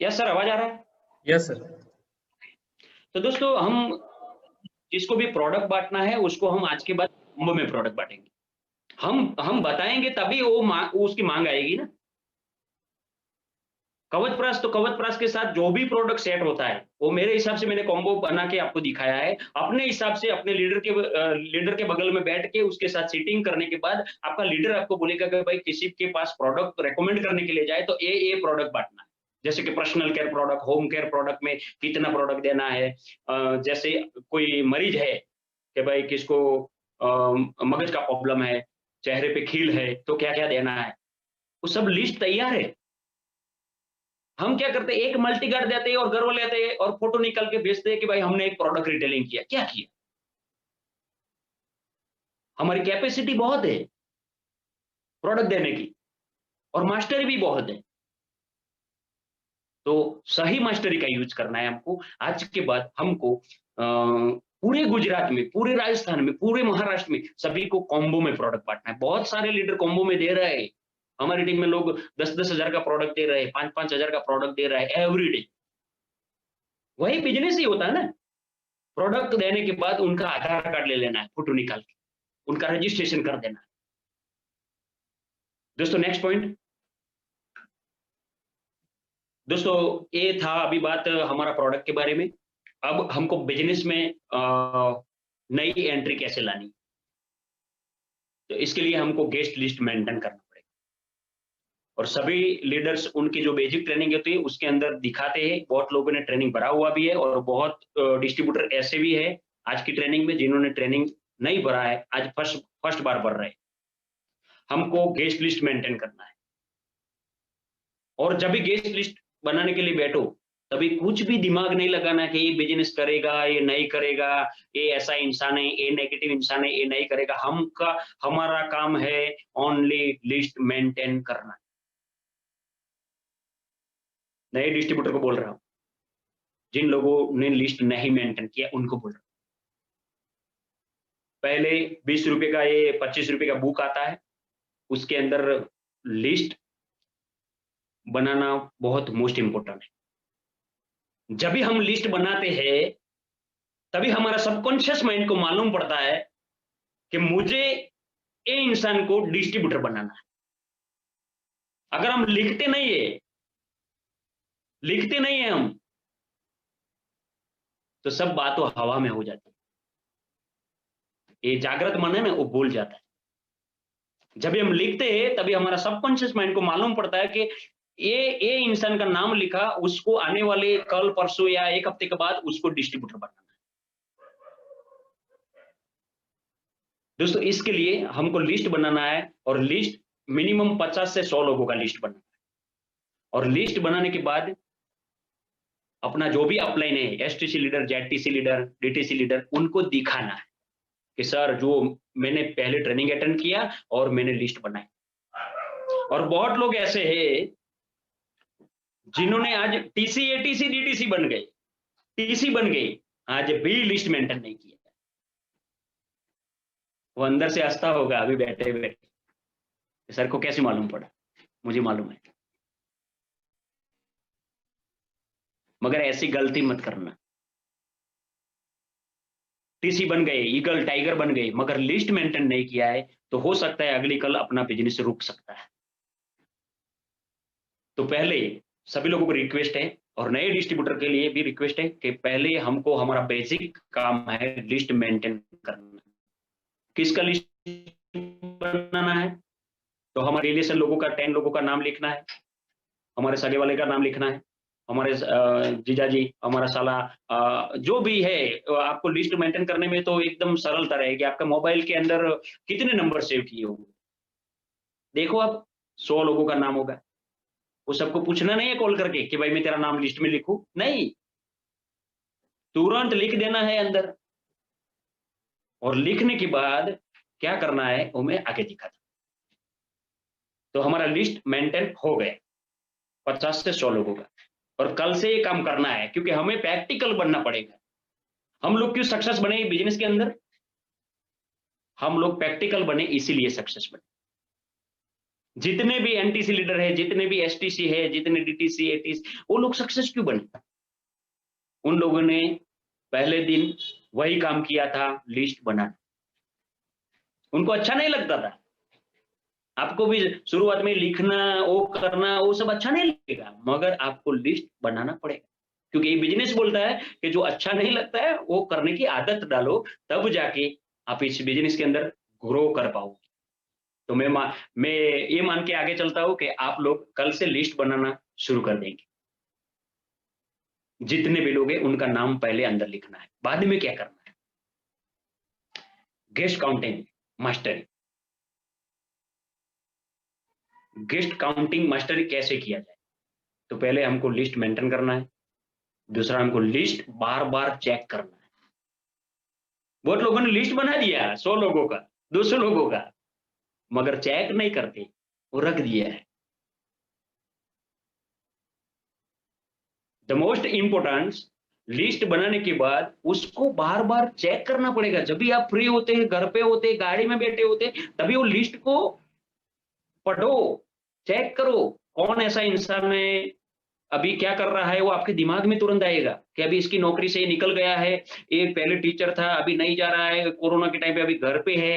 Yes sir, आवाज आ रहा है? Yes sir. तो दोस्तों, हम जिसको भी प्रोडक्ट बांटना है उसको हम आज के बाद कॉम्बो में प्रोडक्ट बांटेंगे। हम बताएंगे तभी वो उसकी मांग आएगी ना। कवच प्राश के साथ जो भी प्रोडक्ट सेट होता है वो मेरे हिसाब से मैंने कॉम्बो बना के आपको दिखाया है। अपने हिसाब से अपने लीडर के बगल में बैठ के उसके साथ सीटिंग करने के बाद आपका लीडर आपको बोलेगा कि भाई किसी के पास प्रोडक्ट रेकमेंड करने के लिए जाए तो ये प्रोडक्ट बांटना है। जैसे कि personal care product, home care product में कितना प्रोडक्ट देना है। जैसे कोई मरीज है कि भाई किसको मगज का प्रॉब्लम है, चेहरे पे खील है, तो क्या क्या देना है, वो सब लिस्ट तैयार है। हम क्या करते हैं, एक मल्टी गार्ड देते हैं और घर वाले आते हैं और फोटो निकाल के भेजते हैं कि भाई हमने एक प्रोडक्ट रिटेलिंग किया। क्या किया? हमारी कैपेसिटी बहुत है प्रोडक्ट देने की और मास्टरी भी बहुत है। तो सही मास्टरी का यूज करना है हमको। आज के बाद हमको पूरे गुजरात में, पूरे राजस्थान में, पूरे महाराष्ट्र में सभी को कॉम्बो में प्रोडक्ट बांटना है। बहुत सारे लीडर कॉम्बो में दे रहे हैं। हमारी टीम में लोग 10-10 हजार का प्रोडक्ट दे रहे हैं, 5-5 हजार का प्रोडक्ट दे रहा है एवरी डे। वही बिजनेस ही होता है ना। प्रोडक्ट देने के बाद उनका आधार कार्ड ले लेना है, फोटो निकाल के उनका रजिस्ट्रेशन कर देना है। दोस्तों, नेक्स्ट पॉइंट। दोस्तों, ये था अभी बात हमारा प्रोडक्ट के बारे में। अब हमको बिजनेस में नई एंट्री कैसे लानी, तो इसके लिए हमको गेस्ट लिस्ट मेंटेन करना पड़ेगा। और सभी लीडर्स उनकी जो बेसिक ट्रेनिंग होती है उसके अंदर दिखाते हैं। बहुत लोगों ने ट्रेनिंग भरा हुआ भी है और बहुत डिस्ट्रीब्यूटर ऐसे भी है आज की ट्रेनिंग में जिन्होंने ट्रेनिंग नहीं भरा है, आज फर्स्ट बार भर रहे हैं। हमको गेस्ट लिस्ट मेंटेन करना है और जब भी गेस्ट लिस्ट बनाने के लिए बैठो तभी कुछ भी दिमाग नहीं लगाना कि ये बिजनेस करेगा, ये नहीं करेगा, ये ऐसा इंसान है, ये नेगेटिव इंसान है, ये नहीं करेगा। हमारा काम है ओनली लिस्ट मेंटेन करना। नए डिस्ट्रीब्यूटर को बोल रहा हूं, जिन लोगों ने लिस्ट नहीं मेंटेन किया उनको बोल रहा हूं। पहले 20 रुपए का, ये 25 रुपए का बुक आता है, उसके अंदर लिस्ट बनाना बहुत मोस्ट इंपोर्टेंट है। जब भी हम लिस्ट बनाते हैं तभी हमारा सबकॉन्शियस माइंड को मालूम पड़ता है कि मुझे ये इंसान को डिस्ट्रीब्यूटर बनाना है। अगर हम लिखते नहीं है हम, तो सब बातों हवा में हो जाती है। ये जागृत मन है ना, वो भूल जाता है। जब भी हम लिखते हैं तभी हमारा सबकॉन्शियस माइंड को मालूम पड़ता है कि ये इंसान का नाम लिखा, उसको आने वाले कल परसों या एक हफ्ते के बाद उसको डिस्ट्रीब्यूटर बनाना है। दोस्तों, इसके लिए हमको लिस्ट बनाना है और लिस्ट मिनिमम 50 से 100 लोगों का लिस्ट बनाना है। और लिस्ट बनाने के बाद अपना जो भी अपलाइन है, STC leader, ZTC leader, DTC leader, उनको दिखाना है कि सर जो मैंने पहले ट्रेनिंग अटेंड किया और मैंने लिस्ट बनाई। और बहुत लोग ऐसे हैं जिन्होंने आज टीसी, एटीसी, डीटीसी बन गए, टीसी बन गए, आज भी लिस्ट मेंटेन नहीं किया। वो अंदर से हंसता होगा अभी बैठे बैठे, सर को कैसे मालूम पड़ा? मुझे मालूम है। मगर ऐसी गलती मत करना। टीसी बन गए, ईगल, टाइगर बन गए, मगर लिस्ट मेंटेन नहीं किया है तो हो सकता है अगली कल अपना बिजनेस रुक सकता है। तो पहले सभी लोगों को रिक्वेस्ट है और नए डिस्ट्रीब्यूटर के लिए भी रिक्वेस्ट है कि पहले हमको हमारा बेसिक काम है लिस्ट मेंटेन करना। किसका लिस्ट बनाना है? तो हमारे रिलेशन लोगों का 10 लोगों का नाम लिखना है, हमारे सगे वाले का नाम लिखना है, हमारे जीजा जी, हमारा साला, जो भी है, आपको लिस्ट मेंटेन करने में तो एकदम सरलता रहेगी। आपका मोबाइल के अंदर कितने नंबर सेव किए होंगे? देखो आप, 100 लोगों का नाम होगा। वो सबको पूछना नहीं है कॉल करके कि भाई मैं तेरा नाम लिस्ट में लिखूं, नहीं, तुरंत लिख देना है अंदर। और लिखने के बाद क्या करना है वो मैं आगे दिखाता। तो हमारा लिस्ट मेंटेन हो गया 50 से 100 लोगों का। और कल से ये काम करना है क्योंकि हमें प्रैक्टिकल बनना पड़ेगा। हम लोग क्यों सक्सेस बने बिजनेस के अंदर? हम लोग प्रैक्टिकल बने इसीलिए सक्सेस बने। जितने भी एनटीसी लीडर है, जितने भी एसटीसी है, जितने डीटीसी, एटीसी, वो लोग सक्सेस क्यों बने? उन लोगों ने पहले दिन वही काम किया था, लिस्ट बनाना। उनको अच्छा नहीं लगता था। आपको भी शुरुआत में लिखना, वो करना, वो सब अच्छा नहीं लगेगा, मगर आपको लिस्ट बनाना पड़ेगा। क्योंकि ये बिजनेस बोलता है कि जो अच्छा नहीं लगता है वो करने की आदत डालो, तब जाके आप इस बिजनेस के अंदर ग्रो कर पाओगे। तो मैं ये मान के आगे चलता हूँ कि आप लोग कल से लिस्ट बनाना शुरू कर देंगे। जितने भी लोग हैं उनका नाम पहले अंदर लिखना है, बाद में क्या करना है? Guest counting mastery. Guest counting mastery कैसे किया जाए? तो पहले हमको लिस्ट मेंटेन करना है। दूसरा, हमको लिस्ट बार-बार चेक करना है। बहुत लोगों ने लिस्ट बना दिया 100 लोगों का, 200 लोगों का, मगर चेक नहीं करते, वो रख दिया है। द मोस्ट इम्पोर्टेंट, लिस्ट बनाने के बाद उसको बार-बार चेक करना पड़ेगा। जब भी आप फ्री होते हैं, घर पे होते हैं, गाड़ी में बैठे होते हैं, तभी वो लिस्ट को पढ़ो, चेक करो, कौन ऐसा इंसान है, अभी क्या कर रहा है, वो आपके दिमाग में तुरंत आएगा कि अभी इसकी नौकरी से ये निकल गया है, ये पहले टीचर था, अभी नहीं जा रहा है, कोरोना के टाइम पे अभी घर पे है,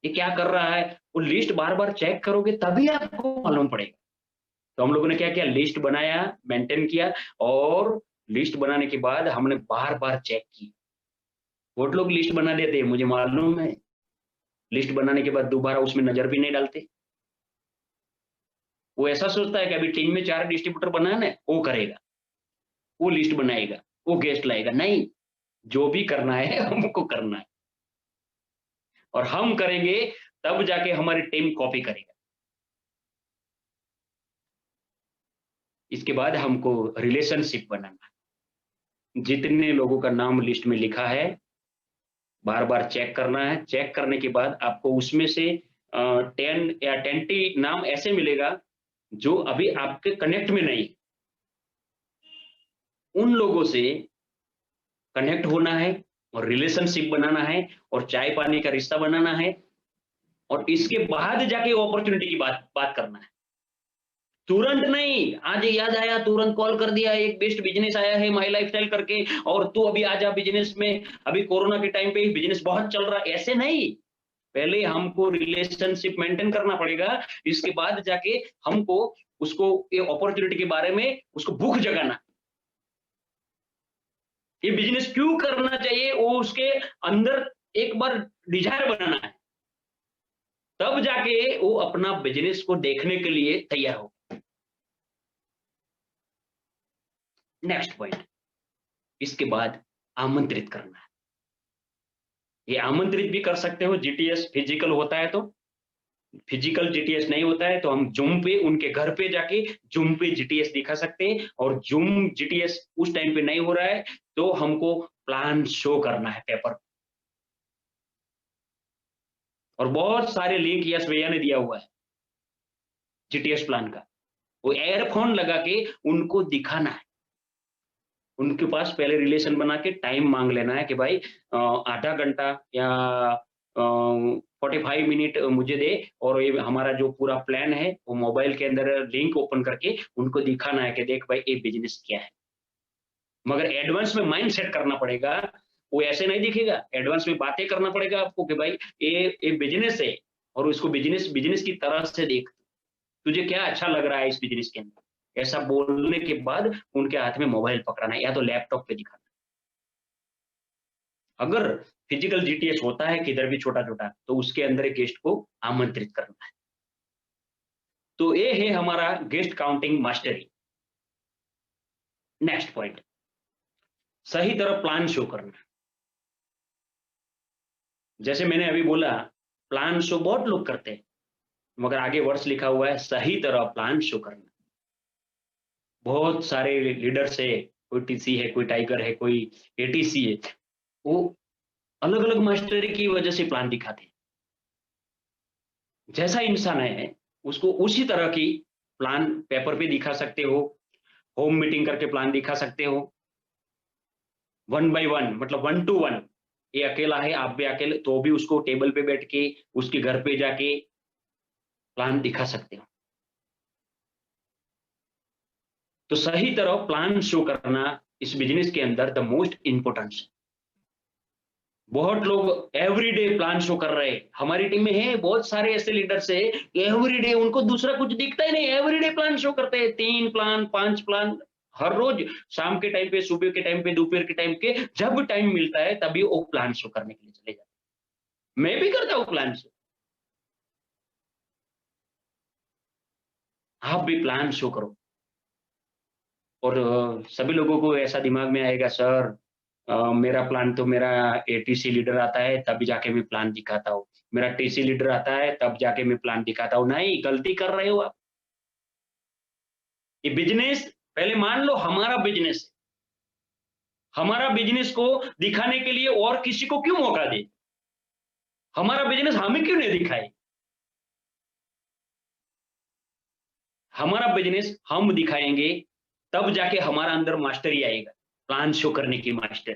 ये क्या कर रहा है? वो लिस्ट बार-बार चेक करोगे तभी आपको मालूम पड़ेगा। तो हम लोगों ने क्या किया, लिस्ट बनाया, मेंटेन किया और लिस्ट बनाने के बाद हमने बार-बार चेक की। बहुत लोग लिस्ट बना देते हैं, मुझे मालूम है। लिस्ट बनाने के बाद दोबारा उसमें नज़र भी नहीं डालते। वो ऐसा सोचता है कि अभी टीम में 4 डिस्ट्रीब्यूटर बनाना है, वो करेगा, वो लिस्ट बनाएगा, वो गेस्ट लाएगा। नहीं, जो भी करना है हमको करना है। और हम करेंगे तब जाके हमारी टीम कॉपी करेगा। इसके बाद हमको रिलेशनशिप बनाना है। जितने लोगों का नाम लिस्ट में लिखा है, बार-बार चेक करना है। चेक करने के बाद आपको उसमें से 10 या 20 नाम ऐसे मिलेगा जो अभी आपके कनेक्ट में नहीं। उन लोगों से कनेक्ट होना है और रिलेशनशिप बनाना है और चाय-पानी का रिश्ता बनाना है और इसके बाद जाके अपॉर्च्युनिटी की बात बात करना है। तुरंत नहीं, आज याद आया तुरंत कॉल कर दिया, एक बेस्ट बिज़नेस आया है माय लाइफस्टाइल करके और तू अभी आ जा बिज़नेस में, अभी कोरोना के टाइम पे बिज़नेस बहुत चल रहा है, ऐसे नहीं। पहले हमको रिलेशनशिप मेंटेन करना पड़ेगा, इसके बाद जाके हमको उसको ये अपॉर्च्युनिटी के बारे में उसको भूख जगाना। ये बिज़नेस क्यों करना चाहिए वो उसके अंदर एक बार डिज़ायर बनाना है। तब जाके वो अपना बिज़नेस को देखने के लिए तैयार हो। नेक्स्ट पॉइंट, इसके बाद आमंत्रित करना है। ये आमंत्रित भी कर सकते हो, जीटीएस फिजिकल होता है तो। फिजिकल जीटीएस नहीं होता है तो हम ज़ूम पे उनके घर पे जाके ज़ूम पे जीटीएस दिखा सकते हैं और ज़ूम जीटीएस उस टाइम पे नहीं हो रहा है तो हमको प्लान शो करना है पेपर। और बहुत सारे लिंक यस भैया ने दिया हुआ है जीटीएस प्लान का। वो एयरफोन लगा के उनको दिखाना है। उनके पास पहले रिलेशन बना के टाइम मांग लेना है कि भाई आधा घंटा या 45 मिनट मुझे दे और ये हमारा जो पूरा प्लान है वो मोबाइल के अंदर लिंक ओपन करके उनको दिखाना है कि देख भाई ये बिजनेस क्या है। मगर एडवांस में माइंड सेट करना पड़ेगा, वो ऐसे नहीं दिखेगा। एडवांस में बातें करना पड़ेगा आपको कि भाई ये बिजनेस है और उसको बिजनेस बिजनेस की तरह से देख। तुझे क्या अच्छा लग रहा है इस बिजनेस के अंदर? ऐसा बोलने के बाद उनके हाथ में मोबाइल पकड़ाना है या तो लैपटॉप पे दिखाना है। अगर फिजिकल जीटीएस होता है किधर भी छोटा-छोटा, तो उसके अंदर एक गेस्ट को आमंत्रित करना है। तो ये है हमारा guest counting mastery. Next point, सही तरह प्लान शो करना। जैसे मैंने अभी बोला, प्लान शो बहुत लोग करते हैं, मगर आगे वर्ड्स लिखा हुआ है सही तरह प्लान शो करना। बहुत सारे लीडर्स है, कोई टीसी है, कोई टाइगर है, कोई एटीसी है, वो अलग-अलग मास्टरी की वजह से प्लान दिखाते हैं। जैसा इंसान है, उसको उसी तरह की प्लान पेपर पे दिखा सकते हो, होम मीटिंग करके प्लान दिखा सकते हो, 1 बाय 1 मतलब 1 टू 1। ये अकेला है, आप भी अकेले, तो भी उसको टेबल पे बैठ के, उसके घर पे जाके प्लान दिखा सकते हो। तो सही तरह प्लान शो करना इस बिज़नेस के अंदर द मोस्ट इम्पोर्टेंट है। बहुत लोग एवरीडे प्लान शो कर रहे हैं। हमारी टीम में है बहुत सारे ऐसे लीडर्स है, एवरीडे उनको दूसरा कुछ दिखता ही नहीं, एवरीडे प्लान शो करते हैं, 3 प्लान, 5 प्लान, हर रोज शाम के टाइम पे, सुबह के टाइम पे, दोपहर के टाइम के, जब टाइम मिलता है तभी वो प्लान शो करने के लिए चले जाते हैं। मैं भी करता हूँ प्लान शो, आप भी प्लान शो करो। और सभी लोगों को ऐसा दिमाग में आएगा, सर मेरा प्लान तो मेरा एटीसी लीडर आता है तभी जाके मैं प्लान दिखाता हूँ। मेरा टीसी लीडर आता है तब जाके मैं प्लान दिखाता हूँ। नहीं, गलती कर रहे हो आप। ये बिज़नेस, पहले मान लो हमारा बिज़नेस है। हमारा बिज़नेस को दिखाने के लिए और किसी को क्यों मौका दें? हमारा बिज़नेस हम ही क्यों नहीं दिखाएँ? हमारा बिज़नेस हम दिखाएँगे, तब जाके हमारा अंदर मास्टरी आएगा, प्लान शो करने की मास्टरी।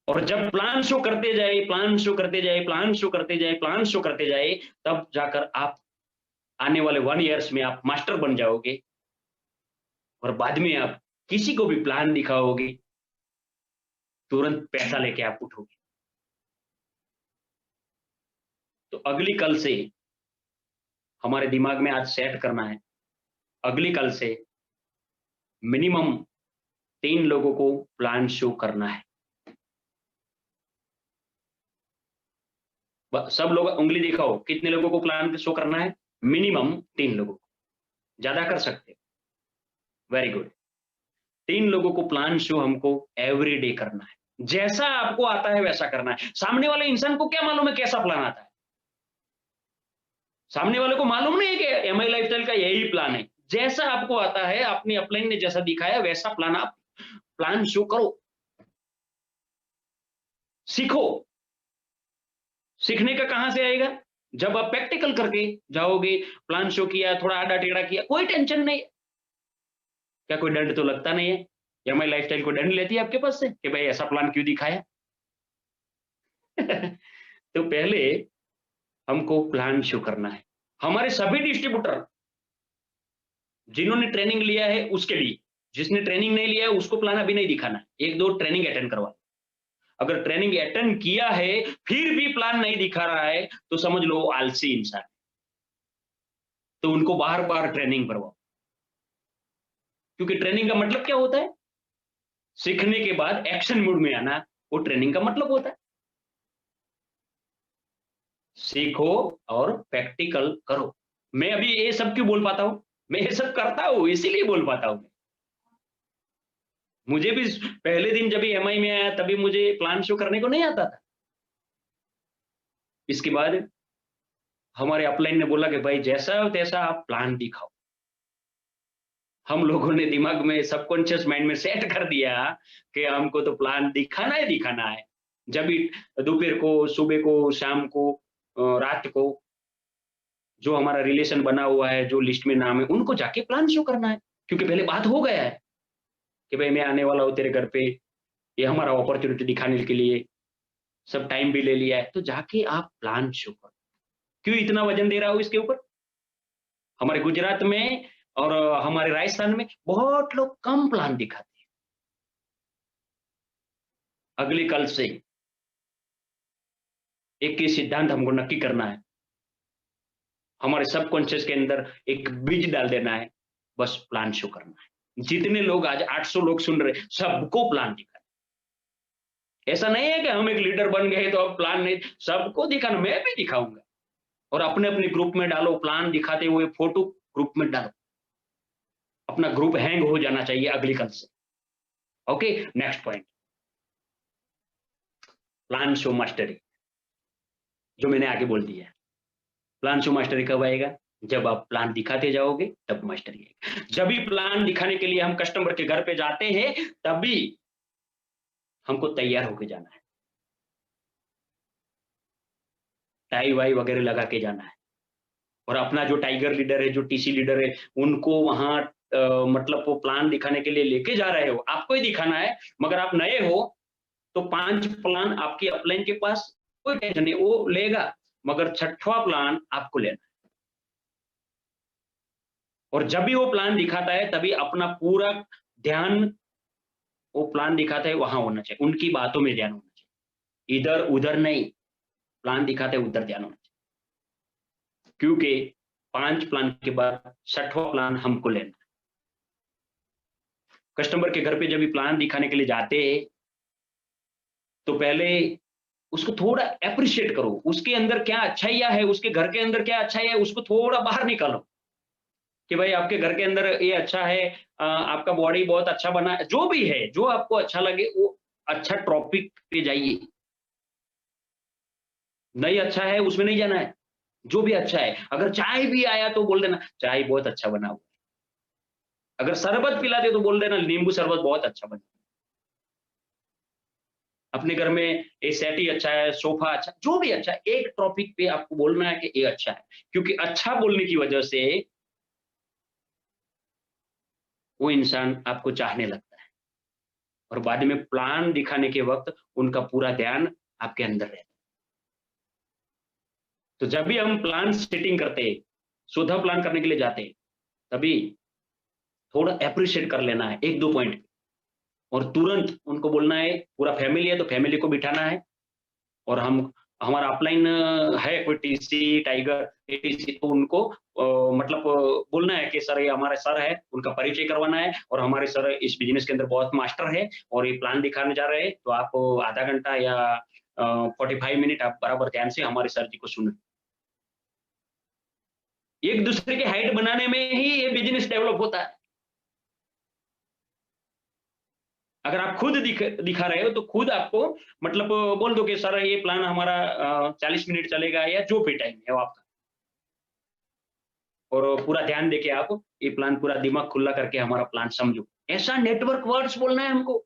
और जब प्लान शो करते जाए, प्लान शो करते जाए, प्लान शो करते जाए, प्लान शो करते जाए, तब जाकर आप आने वाले 1 ईयर्स में आप मास्टर बन जाओगे और बाद में आप किसी को भी प्लान दिखाओगे, तुरंत पैसा लेके आप उठोगे। तो अगली कल से हमारे दिमाग में आज सेट करना है, अगली कल से मिनिमम 3 लोगों को प्लान शो करना है। सब लोग उँगली दिखाओ, कितने लोगों को प्लान शो करना है? मिनिमम 3 लोगों को, ज़्यादा कर सकते हो, वेरी गुड। 3 लोगों को प्लान शो हमको एवरीडे करना है। जैसा आपको आता है वैसा करना है। सामने वाले इंसान को क्या मालूम है कैसा प्लान आता है? सामने वाले को मालूम नहीं है कि एमआई लाइफ़स्टाइल का यही प्लान है। जैसा आपको आता है, अपनी अपलाइन ने जैसा दिखाया वैसा प्लान आप प्लान शो करो, सीखो। सीखने का कहाँ से आएगा? जब आप प्रैक्टिकल करके जाओगे, प्लान शो किया, थोड़ा आड़ा-टेढ़ा किया, कोई टेंशन नहीं है। क्या कोई दंड तो लगता नहीं है? एमआई लाइफ़स्टाइल कोई दंड लेती है आपके पास से कि भाई ऐसा प्लान क्यों दिखाया? तो पहले हमको प्लान शो करना है। हमारे सभी डिस्ट्रीब्यूटर जिन्होंने ट्रेनिंग लिया है उसके लिए, जिसने ट्रेनिंग नहीं लिया है उसको प्लान अभी नहीं दिखाना है। 1-2 ट्रेनिंग अटेंड करवा। अगर ट्रेनिंग अटेंड किया है, फिर भी प्लान नहीं दिखा रहा है, तो समझ लो वो आलसी इंसान है। तो उनको बार-बार ट्रेनिंग करवाओ। क्योंकि ट्रेनिंग का मतलब क्या होता है? सीखने के बाद एक्शन मोड में आना, वो ट्रेनिंग का मतलब होता है। सीखो और प्रैक्टिकल करो। मैं अभी ये सब क्यों बोल पाता हूँ? मैं ये सब करता हूँ, इसीलिए बोल पाता हूँ। मुझे भी पहले दिन जब एमआई में आया तभी मुझे प्लान शो करने को नहीं आता था। इसके बाद हमारे अपलाइन ने बोला कि भाई जैसा हो तैसा आप प्लान दिखाओ। हम लोगों ने दिमाग में सबकॉन्शियस माइंड में सेट कर दिया कि हमको तो प्लान दिखाना ही दिखाना है। जब भी दोपहर को, सुबह को, शाम को, रात को जो हमारा रिलेशन बना हुआ है, जो लिस्ट में नाम है, उनको जाके प्लान शो करना है। क्योंकि पहले बात हो गया है कि भाई मैं आने वाला हूँ तेरे घर पे, ये हमारा अपॉर्च्युनिटी दिखाने के लिए, सब टाइम भी ले लिया है, तो जाके आप प्लान शो करो। क्यों इतना वज़न दे रहा हूँ इसके ऊपर? हमारे गुजरात में और हमारे राजस्थान में बहुत लोग कम प्लान दिखाते हैं। अगली कल से एक ही सिद्धांत हमको नक्की करना है। हमारे सबकॉन्शियस के अंदर एक बीज डाल देना है, बस प्लान शो करना है। जितने लोग आज 800 लोग सुन रहे, सबको प्लान दिखाना। ऐसा नहीं है कि हम एक लीडर बन गए तो अब प्लान नहीं, सबको दिखाना, मैं भी दिखाऊंगा। और अपने अपने ग्रुप में डालो, प्लान दिखाते हुए फोटो ग्रुप में डालो। अपना ग्रुप हैंग हो जाना चाहिए अगली कल से। Okay, next point, plan show mastery, जो मैंने आगे बोल दिया है। प्लान शो मास्टरी कब आएगा? जब आप प्लान दिखाते जाओगे तब मास्टरी आएगा। जब भी प्लान दिखाने के लिए हम कस्टमर के घर पे जाते हैं, तभी हमको तैयार होके जाना है, टाई वाई वगैरह लगा के जाना है। और अपना जो टाइगर लीडर है, जो टीसी लीडर है, उनको वहां मतलब वो प्लान दिखाने के लिए लेके जा रहे हो, आपको ही दिखाना है। मगर आप नए हो तो 5 प्लान आपकी अपलाइन के पास, कोई टेंशन नहीं, वो लेगा, मगर 6वां प्लान आपको लेना है। और जब भी वो प्लान दिखाता है, तभी अपना पूरा ध्यान वो प्लान दिखाता है वहां होना चाहिए, उनकी बातों में ध्यान होना चाहिए, इधर उधर नहीं। प्लान दिखाते हैं उधर ध्यान होना चाहिए, क्योंकि 5 प्लान के बाद 6वां प्लान हमको लेना है। कस्टमर के घर पे जब भी प्लान दिखाने के लिए जाते हैं, तो पहले उसको थोड़ा एप्रिशिएट करो, उसके अंदर क्या अच्छाइयाँ है, उसके घर के अंदर क्या अच्छाई है, उसको थोड़ा बाहर निकालो कि भाई आपके घर के अंदर ये अच्छा है, आपका बॉडी बहुत अच्छा बना है, जो भी है, जो आपको अच्छा लगे वो अच्छा टॉपिक पे जाइए। नहीं अच्छा है उसमें नहीं जाना है, जो भी अच्छा है। अगर चाय भी आया तो बोल देना चाय बहुत अच्छा बना हुआ है। अगर शरबत पिलाते तो बोल देना नींबू शरबत बहुत अच्छा बना। अपने घर में ये सेट ही अच्छा है, सोफा अच्छा, जो भी अच्छा है, एक टॉपिक पे आपको बोलना है कि ये अच्छा है, क्योंकि अच्छा बोलने की वजह से वो इंसान आपको चाहने लगता है। और बाद में प्लान दिखाने के वक्त उनका पूरा ध्यान आपके अंदर रहता है। तो जब भी हम प्लान सेटिंग करते हैं, स्वतः प्लान करने के लिए जाते हैं, तभी थोड़ा एप्रिशिएट कर लेना है 1-2 पॉइंट, और तुरंत उनको बोलना है, पूरा फैमिली है तो फैमिली को बिठाना है। और हम हमारा अपलाइन है कोई टीसी, टाइगर, एटीसी, तो उनको मतलब बोलना है कि सर ये हमारे सर है, उनका परिचय करवाना है, और हमारे सर इस बिज़नेस के अंदर बहुत मास्टर है और ये प्लान दिखाने जा रहे हैं, तो आप आधा घंटा या 45 मिनट आप बराबर ध्यान से हमारे सर जी को सुनें। एक दूसरे की हाइट बनाने में ही ये बिज़नेस डेवलप होता है। अगर आप खुद दिखा रहे हो तो खुद आपको मतलब बोल दो कि सर ये प्लान हमारा 40 मिनट चलेगा, या जो भी टाइम है वो आपका। और पूरा ध्यान देके आप ये प्लान, पूरा दिमाग खुला करके हमारा प्लान समझो। ऐसा नेटवर्क वर्ड्स बोलना है हमको,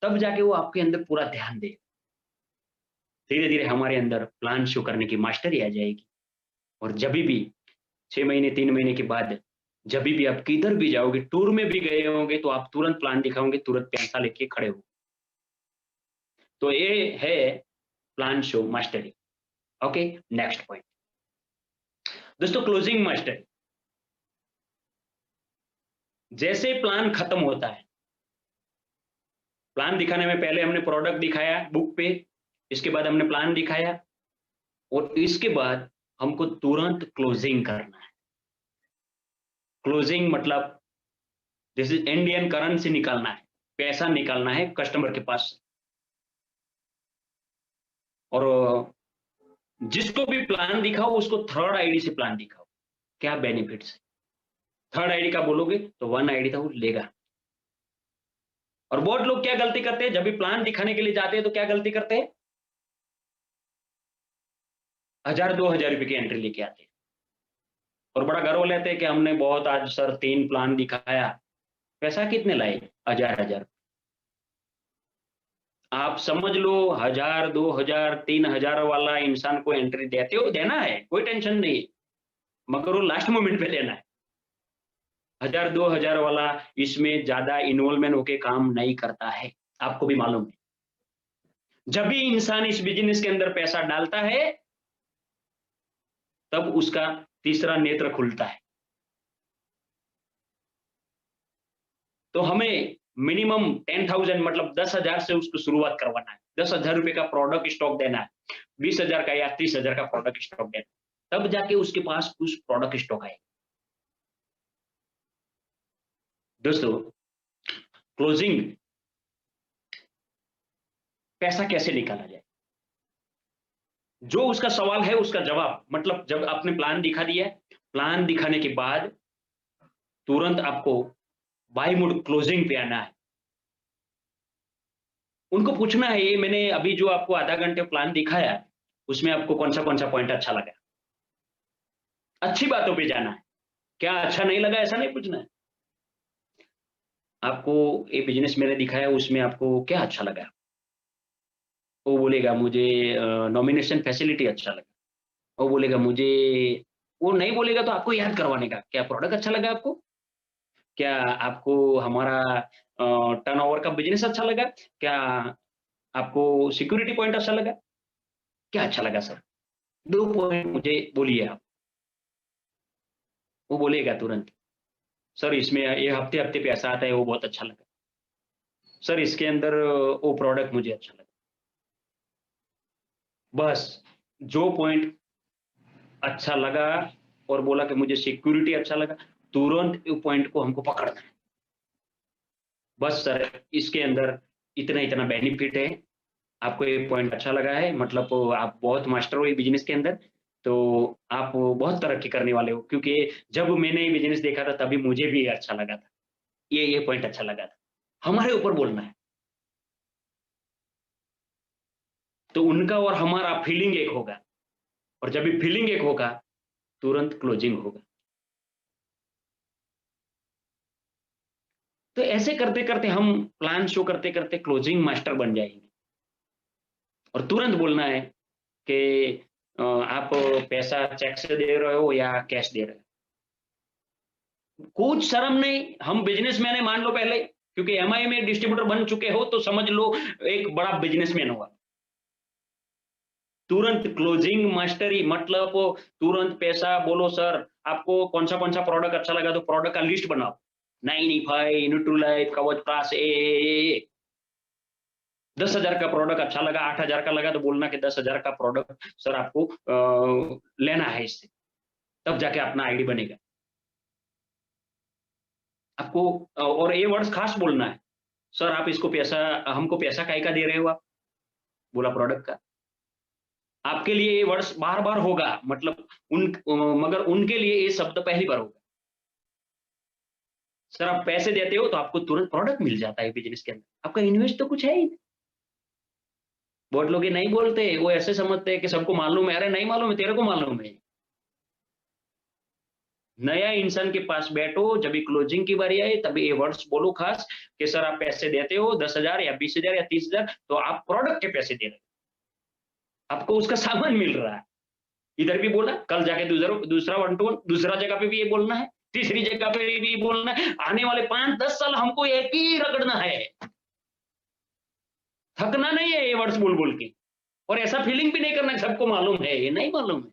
तब जाके वो आपके अंदर पूरा ध्यान दे। धीरे-धीरे हमारे अंदर प्लान शो करने की मास्टरी आ जाएगी। और जभी भी 6 महीने, 3 महीने के बाद जभी भी आप किधर भी जाओगे, टूर में भी गए होंगे, तो आप तुरंत प्लान दिखाओगे, तुरंत पैसा लेके खड़े हो। तो ये है plan show mastery. Okay, next point दोस्तों, क्लोजिंग मास्टरी। जैसे प्लान खत्म होता है, प्लान दिखाने में पहले हमने प्रोडक्ट दिखाया बुक पे, इसके बाद हमने प्लान दिखाया, और इसके बाद हमको तुरंत क्लोजिंग करना है। क्लोजिंग मतलब जैसे इंडियन करेंसी निकालना है, पैसा निकालना है कस्टमर के पास। और जिसको भी प्लान दिखाओ उसको थर्ड आईडी से प्लान दिखाओ, क्या बेनिफिट्स है। थर्ड आईडी का बोलोगे तो 1 आईडी था वो लेगा। और बहुत लोग क्या गलती करते हैं, जब भी प्लान दिखाने के लिए जाते हैं तो क्या गलती करते हैं, 1000-2000 रुपए की एंट्री लेके आते हैं, और बड़ा गर्व लेते हैं कि हमने बहुत आज सर 3 प्लान दिखाया। पैसा कितने लाए? 1000-1000। आप समझ लो 1000, 2000, 3000 वाला इंसान को एंट्री देते हो, देना है, कोई टेंशन नहीं, मगर वो लास्ट मोमेंट पे लेना है। 1000-2000 वाला इसमें ज्यादा इन्वॉल्वमेंट होके काम नहीं करता है, आपको भी मालूम है। जब भी इंसान इस बिजनेस के अंदर पैसा डालता है, तब उसका तीसरा नेत्र खुलता है। तो हमें मिनिमम 10,000 मतलब 10,000 से उसको शुरुआत करवाना है। 10,000 रुपए का प्रोडक्ट स्टॉक देना है, 20,000 का या 30,000 का प्रोडक्ट स्टॉक देना है। तब जाके उसके पास कुछ प्रोडक्ट स्टॉक आएगा। दोस्तों, क्लोजिंग पैसा कैसे निकाला जाए, जो उसका सवाल है उसका जवाब, मतलब जब आपने प्लान दिखा दिया है, प्लान दिखाने के बाद तुरंत आपको बाय मोड क्लोजिंग पे आना है। उनको पूछना है, ये मैंने अभी जो आपको आधा घंटे प्लान दिखाया, उसमें आपको कौन सा पॉइंट अच्छा लगा? अच्छी बातों पे जाना है, क्या अच्छा नहीं लगा ऐसा नहीं पूछना है। आपको ये बिज़नेस मैंने दिखाया, उसमें आपको क्या अच्छा लगा? वो बोलेगा मुझे नॉमिनेशन फैसिलिटी अच्छा लगा। वो बोलेगा मुझे, वो नहीं बोलेगा तो आपको याद करवाने का, क्या प्रोडक्ट अच्छा लगा आपको? क्या आपको हमारा टर्नओवर का बिज़नेस अच्छा लगा? क्या आपको सिक्योरिटी पॉइंट अच्छा लगा? क्या अच्छा लगा सर? 2 पॉइंट मुझे बोलिए आप। वो बोलेगा तुरंत, सर इसमें ये हफ्ते-हफ्ते पे ऐसा आता है, वो बहुत अच्छा लगा। सर इसके अंदर वो प्रोडक्ट मुझे अच्छा लगा। बस जो पॉइंट अच्छा लगा और बोला कि मुझे सिक्योरिटी अच्छा लगा, तुरंत वो पॉइंट को हमको पकड़ना है। बस सर इसके अंदर इतना-इतना बेनिफिट है, आपको ये पॉइंट अच्छा लगा है, मतलब आप बहुत मास्टर हो ये बिज़नेस के अंदर, तो आप बहुत तरक्की करने वाले हो, क्योंकि जब मैंने ये बिज़नेस देखा था तभी मुझे भी अच्छा लगा था। ये पॉइंट अच्छा लगा था। हमारे ऊपर बोलना है, तो उनका और हमारा फीलिंग एक होगा, और जब भी फीलिंग एक होगा, तुरंत क्लोजिंग होगा। तो ऐसे करते-करते हम प्लान शो करते-करते क्लोजिंग मास्टर बन जाएँगे, और तुरंत बोलना है कि आप पैसा चेक से दे रहे हो या कैश दे रहे हो। कुछ शर्म नहीं, हम बिज़नेसमैन हैं मान लो पहले, क्योंकि एमआई में डिस्ट्रीब्यूटर बन चुके हो तो समझ लो एक बड़ा बिज़नेसमैन हुआ। तुरंत क्लोजिंग मास्टरी, मतलब तुरंत पैसा बोलो, सर आपको कौन-सा प्रोडक्ट अच्छा लगा, तो प्रोडक्ट का लिस्ट बनाओ। 9E5, न्यूट्रीलाइफ, कवच प्लस, ए। 10,000 का प्रोडक्ट अच्छा लगा, 8,000 का लगा तो बोलना कि 10,000 का प्रोडक्ट सर आपको लेना है इससे, तब जाके अपना आईडी बनेगा। आपको और ये वर्ड्स खास बोलना है, सर आप इसको पैसा, हमको पैसा काहे का दे रहे हो आप? बोला प्रोडक्ट का। आपके लिए ये वर्ड्स बार-बार होगा, मतलब मगर उनके लिए ये शब्द पहली बार होगा। सर आप पैसे देते हो तो आपको तुरंत प्रोडक्ट मिल जाता है बिज़नेस के अंदर। आपका इन्वेस्ट तो कुछ है ही नहीं। बहुत लोग ये नहीं बोलते, वो ऐसे समझते हैं कि सबको मालूम है, अरे नहीं मालूम है, तेरे को मालूम है। नया इंसान के पास बैठो, जब भी क्लोजिंग की बारी आए तभी ये वर्ड्स बोलो खास कि सर आप पैसे देते हो 10,000 या 20,000 या 30,000, तो आप प्रोडक्ट के पैसे दे रहे हो। आपको उसका सामान मिल रहा है। इधर भी बोला, कल जाके दूसरा 1 टू 1 दूसरा जगह पे भी ये बोलना है, तीसरी जगह पे भी बोलना है। आने वाले 5-10 साल हमको एक ही रगड़ना है। थकना नहीं है ये वर्ड्स बोल-बोल के, और ऐसा फीलिंग भी नहीं करना कि सबको मालूम है, ये नहीं मालूम है।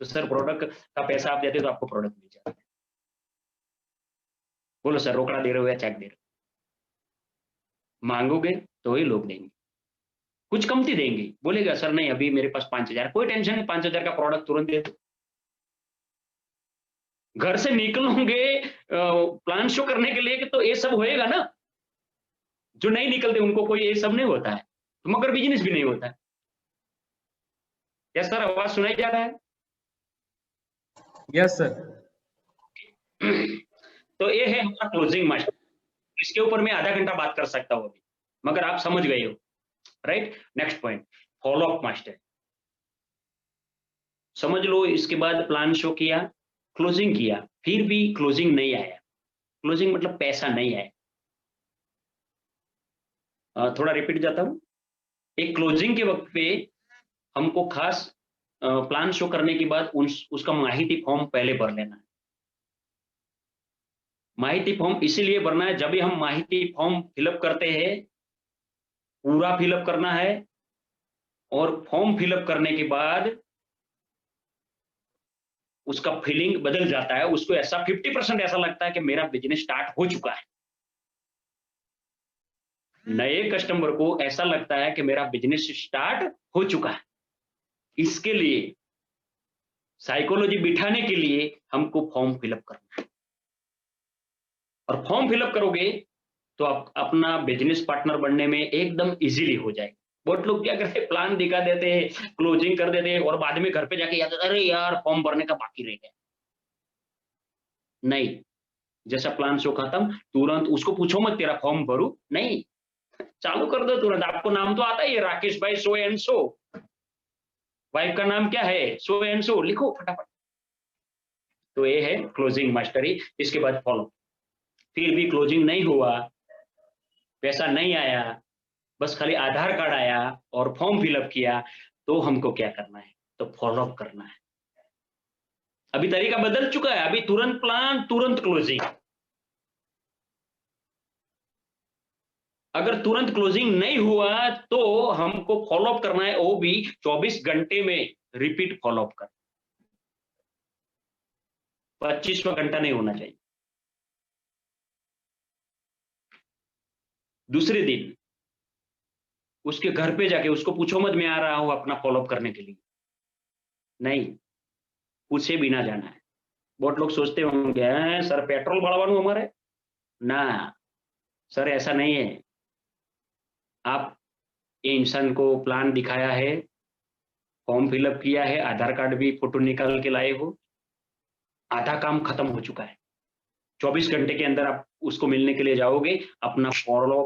तो सर प्रोडक्ट का पैसा आप देते हो तो आपको प्रोडक्ट मिल जाता है। बोलो सर रोकड़ा दे रहे हो या चेक दे रहे हो? माँगोगे तो ही लोग देंगे। कुछ कमती देंगे, बोलेगा सर नहीं अभी मेरे पास 5,000, कोई टेंशन नहीं, 5,000 का प्रोडक्ट तुरंत दे दो। घर से निकलोगे प्लान शो करने के लिए कि तो ये सब होएगा ना। जो नहीं निकलते उनको कोई ये सब नहीं होता है, तो मगर बिज़नेस भी नहीं होता है। यस सर, आवाज़ सुनाई जा रहा है? Yes sir. तो ये है हमारा क्लोजिंग मास्टर। इसके ऊपर मैं आधा घंटा बात कर सकता हूँ अभी, मगर आप समझ गए हो, right? Next point, follow up master. समझ लो इसके बाद प्लान शो किया, क्लोजिंग किया, फिर भी क्लोजिंग नहीं आया। क्लोजिंग मतलब पैसा नहीं आया। थोड़ा रिपीट जाता हूँ। एक क्लोजिंग के वक़्त पे हमको खास प्लान शो करने के बाद उसका माहिती फॉर्म पहले भर लेना है। माहिती फॉर्म इसीलिए भरना है, जब भी हम माहिती फॉर्म फिलअप करते हैं, पूरा फिलअप करना है, और फॉर्म फिलअप करने के बाद उसका फीलिंग बदल जाता है। उसको ऐसा 50% ऐसा लगता है कि मेरा बिज़नेस स्टार्ट हो चुका है। नए कस्टमर को ऐसा लगता है कि मेरा बिज़नेस स्टार्ट हो चुका है। इसके लिए साइकोलॉजी बिठाने के लिए हमको फॉर्म फिलअप करना है, और फॉर्म फिलअप करोगे तो आप अपना बिजनेस पार्टनर बनने में एकदम इजीली हो जाएगा। बहुत लोग क्या करते हैं, प्लान दिखा देते हैं, क्लोजिंग कर देते हैं और बाद में घर पे जाके याद आता है, अरे यार फॉर्म भरने का बाकी रह गया। नहीं, जैसा प्लान शो खत्म, तुरंत उसको पूछो मत तेरा फॉर्म भरूं, नहीं, चालू कर दो तुरंत। आपको नाम तो आता ही है, राकेश भाई सो एंड सो, वाइफ का नाम क्या है, सो एंड सो, लिखो फटाफट। तो ये है क्लोजिंग मास्टरी। इसके बाद फॉलो। फिर भी क्लोजिंग नहीं हुआ, पैसा नहीं आया, बस खाली आधार कार्ड आया और फॉर्म फिलअप किया, तो हमको क्या करना है, तो फॉलो अप करना है। अभी तरीका बदल चुका है, अभी तुरंत प्लान तुरंत क्लोजिंग। अगर तुरंत क्लोजिंग नहीं हुआ तो हमको फॉलो अप करना है, वो भी 24 घंटे में रिपीट फॉलो अप कर, 25वां घंटा नहीं होना चाहिए। दूसरे दिन उसके घर पे जाके उसको पूछो मत मैं आ रहा हूं अपना फॉलो अप करने के लिए, नहीं, पूछे बिना जाना है। बहुत लोग सोचते होंगे, "हैं, सर पेट्रोल बढ़ावानू हमारे", ना सर, ऐसा नहीं है। आप ये इंसान को प्लान दिखाया है, फॉर्म फिलअप किया है, आधार कार्ड भी फोटो निकाल के लाए हो, आधा काम खत्म हो चुका है। 24 घंटे के अंदर आप उसको मिलने के लिए जाओगे, अपना फॉलो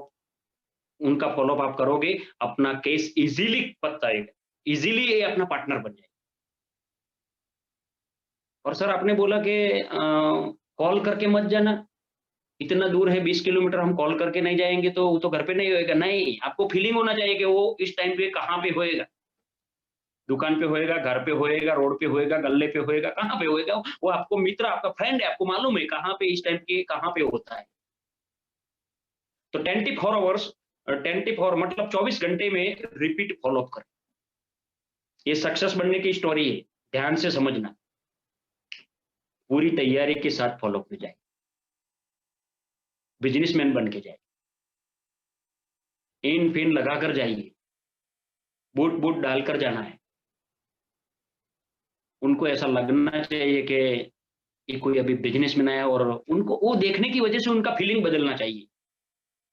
उनका फॉलो अप आप करोगे, अपना केस इजीली पता आएगा, इजीली ये अपना पार्टनर बन जाएगा। और सर आपने बोला कि कॉल करके मत जाना, इतना दूर है 20 किलोमीटर, हम कॉल करके नहीं जाएँगे तो वो तो घर पे नहीं होएगा। नहीं, आपको फीलिंग होना चाहिए कि वो इस टाइम पे कहाँ पे होएगा। दुकान पे होएगा, घर पे होएगा, रोड पे होएगा, गल्ले पे होएगा, कहाँ पे होएगा? वो आपको मित्र, आपका फ्रेंड है, आपको मालूम है कहाँ पे इस टाइम पे कहाँ पे होता है। तो 24 आवर्स 24 मतलब 24 घंटे में रिपीट फॉलो अप करें। ये सक्सेस बनने की स्टोरी है, ध्यान से समझना। पूरी तैयारी के साथ फॉलो अप में जाएँ, बिज़नेसमैन बन के जाएँ। इन फिन लगाकर जाइए, बूट-बूट डालकर जाना है। उनको ऐसा लगना चाहिए कि ये कोई अभी बिज़नेसमैन आया, और उनको वो देखने की वजह से उनका फीलिंग बदलना चाहिए।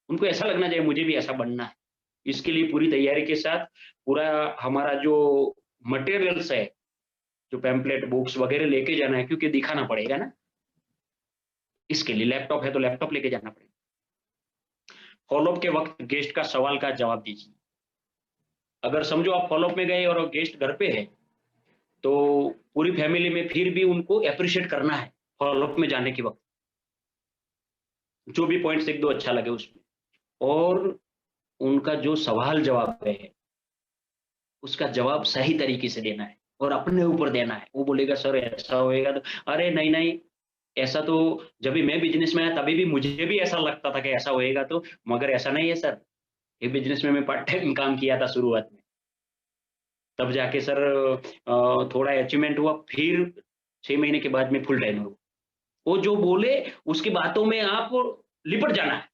उनको ऐसा लगना चाहिए मुझे भी ऐसा बनना है। इसके लिए पूरी तैयारी के साथ पूरा हमारा जो मटेरियल्स है, जो पैम्पलेट, बुक्स वगैरह लेके जाना है, क्योंकि दिखाना पड़ेगा ना। इसके लिए लैपटॉप है तो लैपटॉप लेके जाना पड़ेगा। फ़ॉलो-अप के वक़्त गेस्ट का सवाल का जवाब दीजिए। अगर समझो आप फ़ॉलो-अप में गए और गेस्ट घर पे है, तो पूरी फैमिली में फिर भी उनको एप्रिशिएट करना है फ़ॉलो-अप में जाने के वक़्त। जो भी पॉइंट्स 1-2 अच्छा लगे उसमें, और उनका जो सवाल-जवाब है, उसका जवाब सही तरीके से देना है और अपने ऊपर देना है। वो बोलेगा सर ऐसा होएगा तो, अरे नहीं, नहीं, ऐसा तो जब भी मैं बिज़नेस में आया तभी भी मुझे भी ऐसा लगता था कि ऐसा होएगा तो, मगर ऐसा नहीं है सर। ये बिज़नेस में मैं पार्ट टाइम काम किया था शुरुआत में। तब जाके सर थोड़ा अचीवमेंट हुआ, फिर 6 महीने के बाद मैं फुल टाइमर हूँ। वो जो बोले उसकी बातों में आप लिपट जाना है,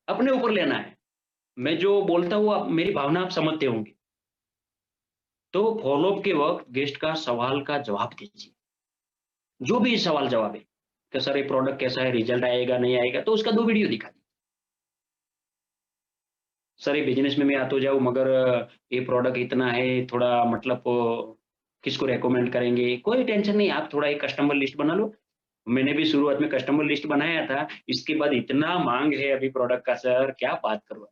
अपने ऊपर लेना है। मैं जो बोलता हूँ आप मेरी भावना आप समझते होंगे। तो फ़ॉलो-अप के वक़्त गेस्ट का सवाल का जवाब दीजिए। जो भी सवाल-जवाब है, कि सर ये प्रोडक्ट कैसा है, रिज़ल्ट आएगा, नहीं आएगा, तो उसका 2 वीडियो दिखा दीजिए। सर ये बिज़नेस में मैं आ तो जाऊँ, मगर ये प्रोडक्ट इतना है, थोड़ा मतलब किसको रिकमेंड करेंगे? कोई टेंशन नहीं, आप थोड़ा एक कस्टमर लिस्ट बना लो। मैंने भी शुरुआत में कस्टमर लिस्ट बनाया था, इसके बाद इतना माँग है अभी प्रोडक्ट का सर, क्या बात करूँ।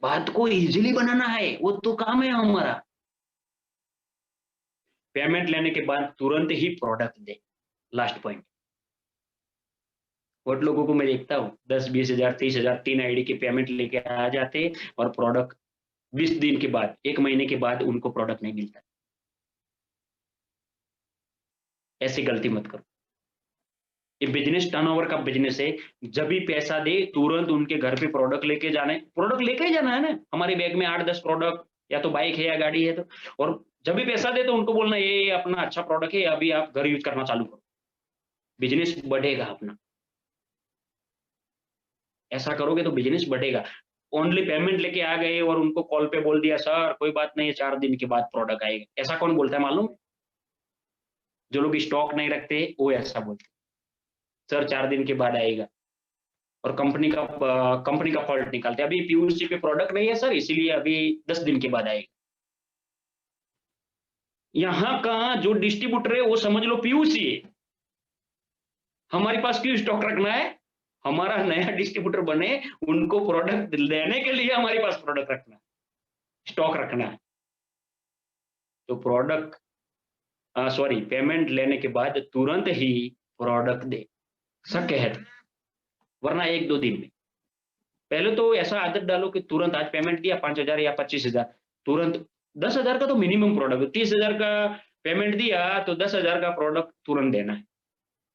बात को ईज़िली बनाना है, वो तो काम है हमारा। पेमेंट लेने के बाद तुरंत ही प्रोडक्ट दें, लास्ट पॉइंट। बहुत लोगों को मैं देखता हूँ 10, 20,000, 30,000 3 आईडी की पेमेंट लेके आ जाते हैं, और प्रोडक्ट 20 दिन के बाद, 1 महीने के बाद उनको प्रोडक्ट नहीं मिलता। ऐसी गलती मत करो। ये बिज़नेस टर्नओवर का बिज़नेस है, जब भी पैसा दे तुरंत उनके घर पे प्रोडक्ट लेके ही जाना है ना। हमारे बैग में 8-10 प्रोडक्ट, या तो बाइक है या गाड़ी है तो, और जब भी पैसा दे तो उनको बोलना ये अपना अच्छा प्रोडक्ट है, अभी आप घर यूज़ करना चालू करो। बिज़नेस बढ़ेगा अपना। ऐसा करोगे तो बिज़नेस बढ़ेगा। ओनली पेमेंट लेके आ गए और उनको कॉल पे बोल दिया सर कोई बात नहीं है 4 दिन के बाद प्रोडक्ट आएगा, ऐसा कौन बोलता है मालूम? जो लोग स्टॉक नहीं रखते वो ऐसा बोलते हैं, सर 4 दिन के बाद आएगा और कंपनी का फॉल्ट निकालते हैं, अभी पीयूसी पे प्रोडक्ट नहीं है सर इसीलिए अभी 10 दिन के बाद आएगा। यहाँ का जो डिस्ट्रीब्यूटर है वो समझ लो पीयूसी है, हमारे पास क्यों स्टॉक रखना है? हमारा नया डिस्ट्रीब्यूटर बने उनको प्रोडक्ट देने के लिए हमारे पास प्रोडक्ट रखना है, स्टॉक रखना है। तो पेमेंट लेने के बाद तुरंत ही प्रोडक्ट दे सके है, वरना 1-2 दिन में। पहले तो ऐसा आदत डालो कि तुरंत आज पेमेंट दिया 5,000 या 25,000 तुरंत 10,000 का तो मिनिमम प्रोडक्ट, 30,000 का पेमेंट दिया तो 10,000 का प्रोडक्ट तुरंत देना है,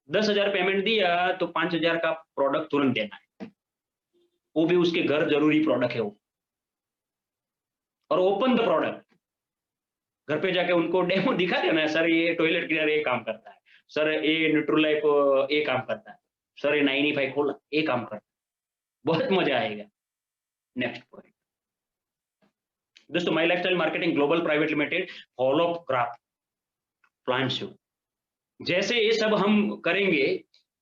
10,000 पेमेंट दिया तो 5,000 का प्रोडक्ट तुरंत देना है, वो भी उसके घर जरूरी प्रोडक्ट है वो। और ओपन द प्रोडक्ट, घर पे जाके उनको डेमो दिखा देना है, सर ये टॉयलेट क्लीनर ये काम करता है, सर ये न्यूट्रोलाइफ ये काम करता है, सर ये 95 खोला ये काम करता है, बहुत मजा आएगा। नेक्स्ट पॉइंट दोस्तों, my lifestyle marketing global private limited follow up graph plan show. जैसे ये सब हम करेंगे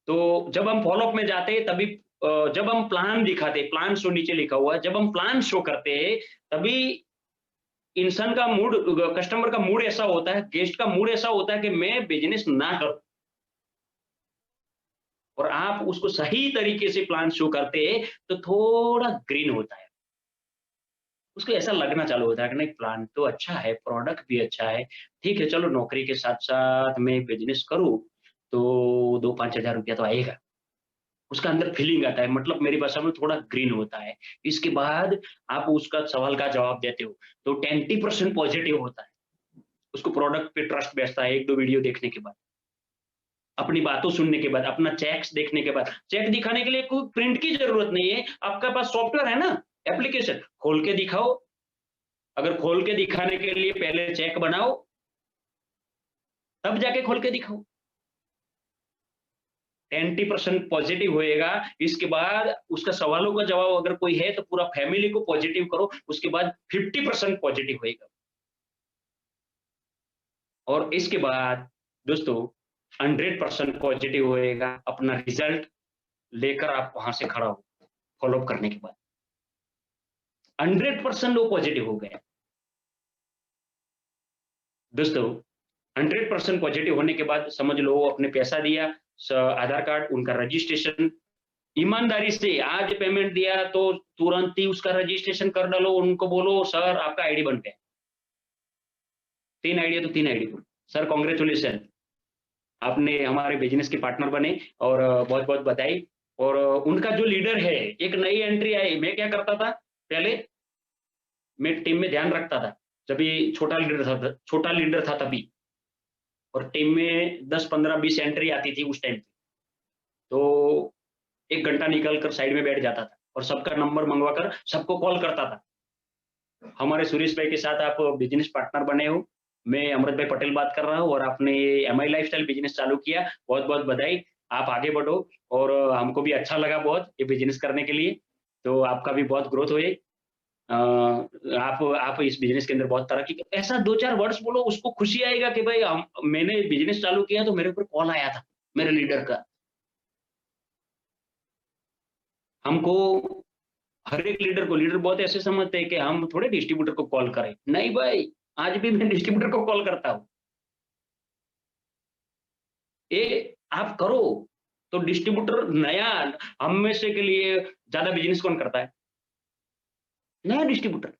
तो जब हम फॉलो अप में जाते हैं तभी जब हम प्लान दिखाते, प्लान शो नीचे लिखा हुआ है, जब हम प्लान शो करते हैं तभी इंसान का मूड, कस्टमर का मूड ऐसा होता है, गेस्ट का मूड ऐसा होता है कि मैं बिजनेस ना करूं, और आप उसको सही तरीके से प्लान शो करते हैं तो थोड़ा ग्रीन होता है, उसको ऐसा लगना चालू होता है कि नहीं प्लान तो अच्छा है, प्रोडक्ट भी अच्छा है, ठीक है चलो नौकरी के साथ साथ मैं बिजनेस करूं तो 2-5 हजार रुपया तो आएगा, उसका अंदर फीलिंग आता है, मतलब मेरी भाषा में थोड़ा ग्रीन होता है। इसके बाद आप उसका सवाल का जवाब देते हो तो 20% पॉजिटिव होता है, उसको प्रोडक्ट पे ट्रस्ट बैठता है 1-2 वीडियो देखने के बाद, अपनी बातों सुनने के बाद, अपना चेक्स देखने के बाद। चेक दिखाने के लिए कोई प्रिंट की जरूरत नहीं है, आपके पास सॉफ्टवेयर है ना, एप्लीकेशन खोल के दिखाओ, अगर खोल के दिखाने के लिए पहले चेक बनाओ तब जाके खोल के दिखाओ, 20% पॉजिटिव होएगा। इसके बाद उसका सवालों का जवाब अगर कोई है तो पूरा फैमिली को पॉजिटिव करो, उसके बाद 50% पॉजिटिव होएगा। और इसके बाद दोस्तों 100% पॉजिटिव होएगा, अपना रिजल्ट लेकर आप वहां से खड़ा हो फॉलोअप करने के बाद 100% वो पॉजिटिव हो गया। दोस्तों 100% पॉजिटिव होने के बाद समझ लो अपने पैसा दिया, आधार कार्ड उनका रजिस्ट्रेशन, ईमानदारी से आज पेमेंट दिया तो तुरंत ही उसका रजिस्ट्रेशन कर डालो, उनको बोलो सर आपका आईडी बन गया, 3 आईडी है तो 3 आईडी बोलो, सर कांग्रेचुलेशन आपने हमारे बिजनेस के पार्टनर बने और बहुत बहुत बधाई। और उनका जो लीडर है, एक नई एंट्री आई, मैं क्या करता था पहले, मैं टीम में ध्यान रखता था, जब ये छोटा लीडर था तभी, और टीम में 10 15 20 एंट्री आती थी उस टाइम, तो 1 घंटा निकल कर साइड में बैठ जाता था और सबका नंबर मंगवा कर सबको कॉल करता था। हमारे सुरेश भाई के साथ आप बिजनेस पार्टनर बने हो, मैं अमृत भाई पटेल बात कर रहा हूँ और आपने एमआई लाइफस्टाइल बिजनेस चालू किया, बहुत बहुत बधाई, आप आगे बढ़ो और हमको भी अच्छा लगा बहुत ये बिजनेस करने के लिए, तो आपका भी बहुत ग्रोथ होए, आप इस बिजनेस के अंदर बहुत तरक्की, ऐसा 2-4 वर्ड्स बोलो, उसको खुशी आएगा कि भाई मैंने बिजनेस चालू किया तो मेरे ऊपर कॉल आया था मेरे लीडर का। हमको हर एक लीडर बहुत ऐसे समझते हैं कि हम थोड़े डिस्ट्रीब्यूटर को कॉल करें, नहीं भाई आज भी मैं डिस्ट्रीब्यूटर को कॉल करता हूं, ये आप करो तो डिस्ट्रीब्यूटर नया, हम में से के लिए ज्यादा बिजनेस कौन करता है? नया डिस्ट्रीब्यूटर।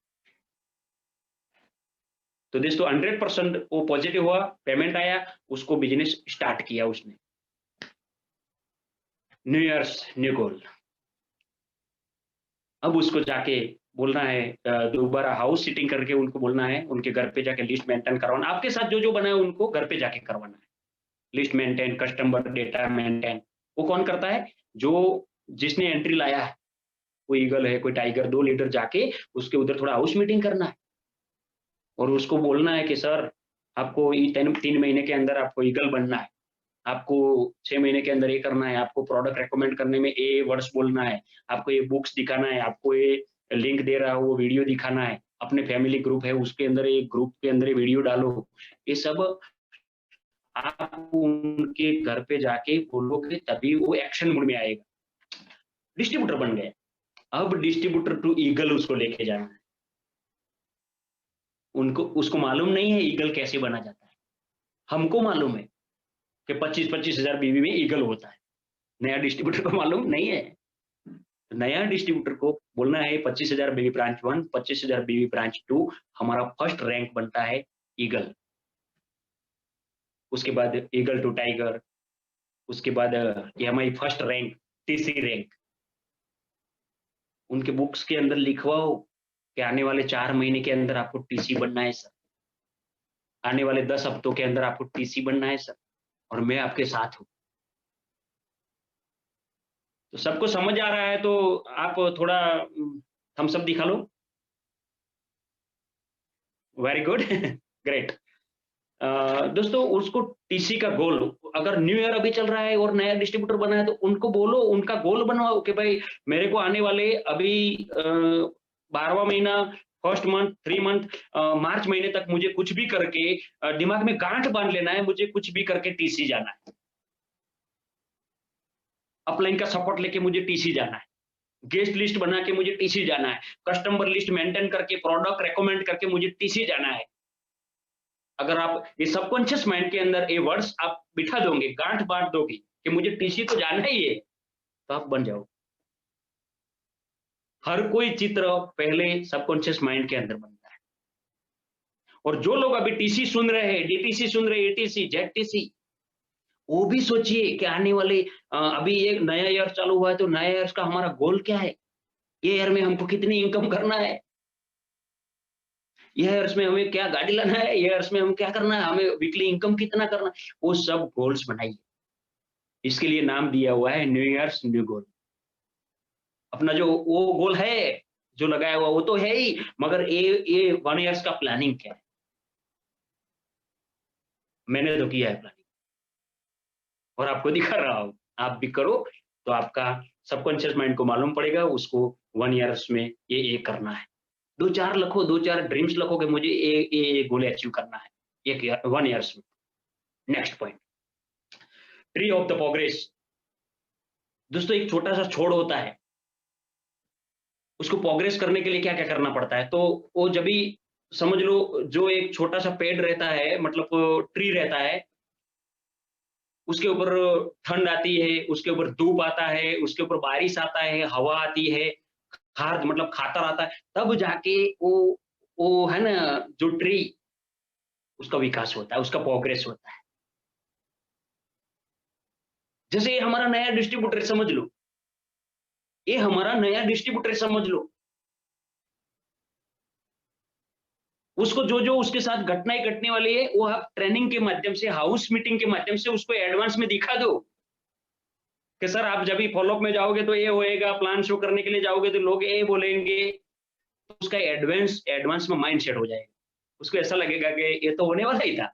तो दोस्तों 100% वो पॉजिटिव हुआ, पेमेंट आया, उसको बिजनेस स्टार्ट किया उसने। न्यू ईयर्स न्यू गोल, अब उसको जाके बोलना है, दोबारा हाउस सीटिंग करके उनको बोलना है, उनके घर पे जाके लिस्ट मेंटेन करवाना, आपके साथ जो जो बना है उनको घर पे जाके करवाना है, list maintain, customer data maintain. वो कौन करता है? जो जिसने एंट्री लाया है, कोई ईगल है कोई टाइगर, 2 लीडर जाके उसके उधर थोड़ा हाउस मीटिंग करना है और उसको बोलना है कि सर आपको 3 महीने के अंदर आपको ईगल बनना है, आपको 6 महीने के अंदर ये करना है, आपको प्रोडक्ट रेकमेंड करने में ये वर्ड्स बोलना है, आपको ये बुक्स दिखाना है, आपको ये लिंक दे रहा हूँ, वो वीडियो दिखाना है, अपने फैमिली ग्रुप है उसके अंदर, एक ग्रुप के अंदर ये वीडियो डालो, ये सब आप उनके घर पे जाके बोलोगे तभी वो एक्शन मोड में आएगा। डिस्ट्रीब्यूटर बन गए। अब डिस्ट्रीब्यूटर टू ईगल उसको लेके जाना है। उनको उसको मालूम नहीं है ईगल कैसे बना जाता है। हमको मालूम है कि 25-25 हज़ार बीवी में ईगल होता है। नया डिस्ट्रीब्यूटर को मालूम नहीं है। नया डिस्ट्रीब्यूटर को बोलना है 25,000 बीवी ब्रांच 1, 25,000 बीवी ब्रांच 2, हमारा फर्स्ट रैंक बनता है ईगल। उसके बाद ईगल टू टाइगर, उसके बाद ये हमारी फर्स्ट रैंक, टीसी रैंक। उनके बुक्स के अंदर लिखवाओ कि आने वाले 4 महीने के अंदर आपको टीसी बनना है सर। आने वाले 10 हफ्तों के अंदर आपको टीसी बनना है सर, और मैं आपके साथ हूँ। तो सबको समझ आ रहा है तो आप थोड़ा थम्स अप दिखा लो। Very good, great. दोस्तों उसको टीसी का गोल, अगर न्यू ईयर अभी चल रहा है और नया डिस्ट्रीब्यूटर बना है तो उनको बोलो, उनका गोल बनवाओ कि भाई मेरे को आने वाले अभी 12वां महीना, फर्स्ट मंथ, 3 मंथ, मार्च महीने तक मुझे कुछ भी करके दिमाग में गांठ बांध लेना है, मुझे कुछ भी करके टीसी जाना है। अपलाइन का सपोर्ट लेके मुझे टीसी जाना है। गेस्ट लिस्ट बना के मुझे टीसी जाना है। कस्टमर लिस्ट मेंटेन करके प्रोडक्ट रेकमेंड करके मुझे टीसी जाना है। अगर आप ये सबकॉन्शियस माइंड के अंदर ये वर्ड्स आप बिठा दोगे, गांठ बांध दोगे कि मुझे टीसी तो जाना ही है, तो आप बन जाओ। हर कोई चित्र पहले सबकॉन्शियस माइंड के अंदर बनता है। और जो लोग अभी टीसी सुन रहे हैं, डीटीसी सुन रहे हैं, एटीसी, जेडटीसी, वो भी सोचिए कि आने वाले अभी एक नया ईयर चालू हुआ है तो नया ईयर का हमारा गोल क्या है? ये ईयर में हमको कितनी इनकम करना है? ये ईयर्स में हमें क्या गाड़ी लाना है? ये ईयर्स में हम क्या करना है? हमें वीकली इनकम कितना करना है? वो सब गोल्स बनाइए। इसके लिए नाम दिया हुआ है न्यू ईयर्स न्यू गोल। अपना जो वो गोल है, जो लगाया हुआ वो तो है ही, मगर ये 1 ईयर्स का प्लानिंग क्या है? मैंने तो किया है प्लानिंग और आपको दिखा रहा हूँ। आप भी करो तो आपका सबकॉन्शियस माइंड को मालूम पड़ेगा उसको 1 ईयर्स में ये करना है। 2-4 लिखो, 2-4 ड्रीम्स लिखो कि मुझे ये गोल अचीव करना है 1 ईयर्स में। Next point, tree of the progress. दोस्तों एक छोटा सा छोड़ होता है, उसको प्रोग्रेस करने के लिए क्या-क्या करना पड़ता है? तो वो जब भी समझ लो जो एक छोटा सा पेड़ रहता है, मतलब ट्री रहता है, उसके ऊपर ठंड आती है, उसके ऊपर धूप आता है, उसके ऊपर बारिश आता है, हवा आती है, खाद मतलब खातर आता है, तब जाके वो है ना जो ट्री, उसका विकास होता है, उसका प्रोग्रेस होता है। जैसे ये हमारा नया डिस्ट्रीब्यूटर समझ लो, ये हमारा नया डिस्ट्रीब्यूटर समझ लो। उसको जो-जो उसके साथ घटनाएँ घटने वाली है, वो आप ट्रेनिंग के माध्यम से, हाउस मीटिंग के माध्यम से उसको एडवांस में दिखा दो। कि सर आप जब भी फॉलो अप में जाओगे तो ये होएगा, प्लान शो करने के लिए जाओगे तो लोग ये बोलेंगे, तो उसका एडवांस एडवांस में माइंड सेट हो जाएगा। उसको ऐसा लगेगा कि ये तो होने वाला ही था।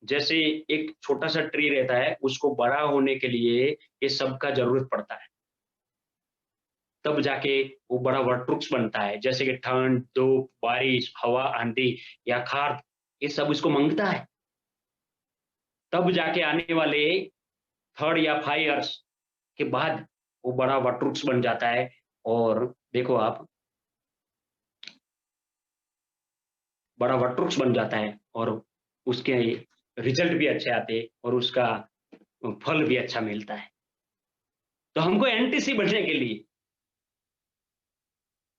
जैसे एक छोटा-सा ट्री रहता है, उसको बड़ा होने के लिए ये सब का ज़रूरत पड़ता है। तब जाके वो बड़ा वटवृक्ष बनता है। जैसे कि ठंड, धूप, बारिश, हवा, आंधी या खाद, ये सब इसको माँगता है। तब जाके आने वाले 3rd या 5 इयर्स के बाद वो बड़ा वटवृक्ष बन जाता है। और देखो आप, बड़ा वटवृक्ष बन जाता है और उसके रिजल्ट भी अच्छे आते हैं और उसका फल भी अच्छा मिलता है। तो हमको एनटीसी बनने के लिए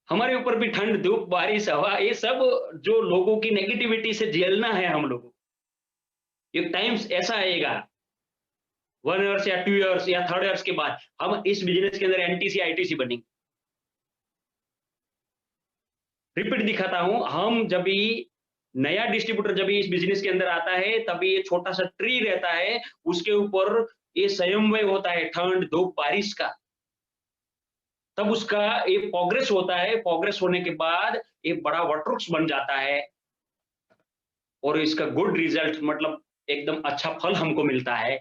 हमारे ऊपर भी ठंड, धूप, बारिश, हवा, ये सब जो लोगों की नेगेटिविटी से झेलना है हम लोगों को। एक टाइम ऐसा आएगा 1 इयर्स या 2 इयर्स या 3rd इयर्स के बाद हम इस बिज़नेस के अंदर एनटीसी, आईटीसी बनेंगे। रिपीट दिखाता हूँ, हम जब भी नया डिस्ट्रीब्यूटर जब भी इस बिज़नेस के अंदर आता है, तभी ये छोटा-सा ट्री रहता है, उसके ऊपर ये समन्वय होता है ठंड, धूप, बारिश का। तब उसका ये प्रोग्रेस होता है, प्रोग्रेस होने के बाद ये बड़ा वटवृक्ष बन जाता है और इसका गुड रिजल्ट मतलब एकदम अच्छा फल हमको मिलता है।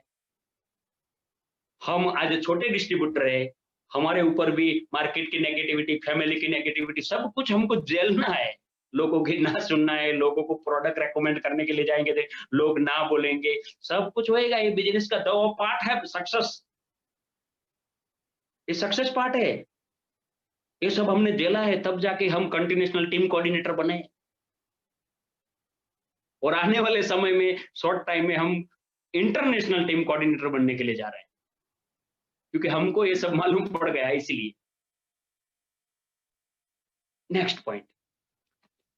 हम आज छोटे डिस्ट्रीब्यूटर हैं, हमारे ऊपर भी मार्केट की नेगेटिविटी, फैमिली की नेगेटिविटी, सब कुछ हमको झेलना है। लोगों की ना सुनना है, लोगों को प्रोडक्ट रेकमेंड करने के लिए जाएंगे तो लोग ना बोलेंगे, सब कुछ होएगा। ये बिजनेस का तो पार्ट है सक्सेस, ये सक्सेस पार्ट है। ये सब हमने झेला है, तब जाके हम कंटिन्यूशनल टीम कोऑर्डिनेटर बने। और आने वाले समय में शॉर्ट टाइम में हम इंटरनेशनल टीम कोऑर्डिनेटर बनने के लिए जा रहे हैं, क्योंकि हमको ये सब मालूम पड़ गया है। इसलिए नेक्स्ट पॉइंट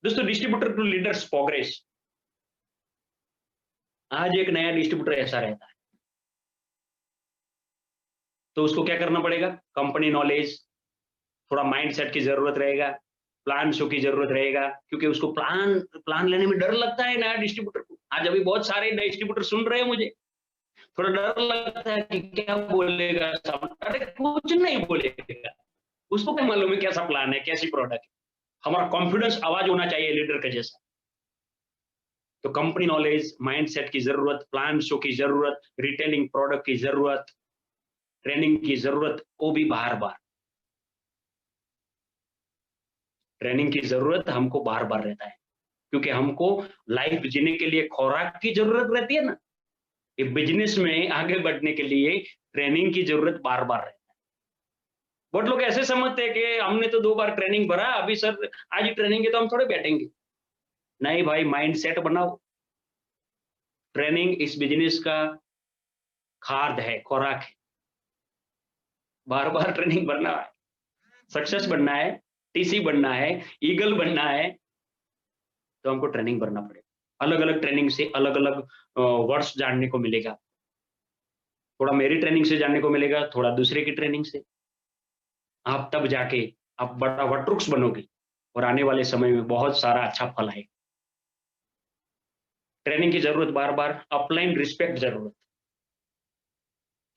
दोस्तों, डिस्ट्रीब्यूटर टू लीडर्स प्रोग्रेस। आज एक नया डिस्ट्रीब्यूटर ऐसा रहता है तो उसको क्या करना पड़ेगा? कंपनी नॉलेज, थोड़ा माइंडसेट की जरूरत रहेगा, प्लान शो की जरूरत रहेगा, क्योंकि उसको प्लान लेने में डर लगता है नया डिस्ट्रीब्यूटर को। आज अभी बहुत सारे नए डिस्ट्रीब्यूटर सुन रहे हैं मुझे, थोड़ा डर लगता है कि क्या बोलेगा सब। अरे कुछ नहीं बोलेगा, उसको क्या मालूम है कैसा प्लान है, कैसी प्रोडक्ट है। हमारा कॉन्फिडेंस आवाज होना चाहिए लीडर के जैसा। तो कंपनी नॉलेज, माइंडसेट की जरूरत, प्लान शो की जरूरत, रिटेलिंग प्रोडक्ट की जरूरत, ट्रेनिंग की जरूरत, वो भी बार बार ट्रेनिंग की जरूरत हमको बार बार रहता है, क्योंकि हमको लाइफ जीने के लिए खुराक की जरूरत रहती है ना। ये बिजनेस में आगे बढ़ने के लिए ट्रेनिंग की जरूरत बार बार रहती है। बहुत लोग ऐसे समझते हैं कि हमने तो 2 बार ट्रेनिंग भरा, अभी सर आज ही ट्रेनिंग है तो हम थोड़े बैठेंगे। नहीं भाई, माइंड सेट बनाओ। ट्रेनिंग इस बिजनेस का खाद्य है, खुराक है। बार बार ट्रेनिंग बनना है, सक्सेस बनना है, टीसी बनना है, ईगल बनना है, तो हमको ट्रेनिंग भरना पड़ेगा। अलग अलग ट्रेनिंग से अलग अलग वर्ड्स जानने को मिलेगा। थोड़ा मेरी ट्रेनिंग से जानने को मिलेगा, थोड़ा दूसरे की ट्रेनिंग से। आप तब जाके आप बड़ा वटवृक्ष बनोगे और आने वाले समय में बहुत सारा अच्छा फल है। ट्रेनिंग की जरूरत बार बार, अपलाइन रिस्पेक्ट जरूरत।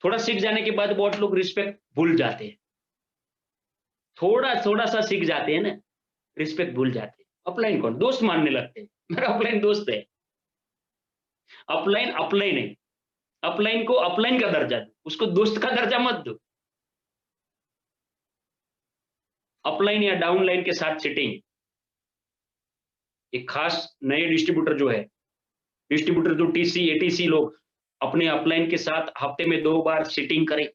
थोड़ा सीख जाने के बाद बहुत लोग रिस्पेक्ट भूल जाते हैं। थोड़ा थोड़ा सा सीख जाते हैं ना, रिस्पेक्ट भूल जाते हैं। अपलाइन कौन? दोस्त मानने लगते हैं, मेरा अपलाइन दोस्त है। अपलाइन अपलाइन है, अपलाइन को अपलाइन का दर्जा दो, उसको दोस्त का दर्जा मत दो। अपलाइन या डाउनलाइन के साथ सिटिंग, एक खास नए डिस्ट्रीब्यूटर जो है, डिस्ट्रीब्यूटर जो टीसी एटीसी लोग अपने अपलाइन के साथ हफ्ते में 2 बार सिटिंग करें।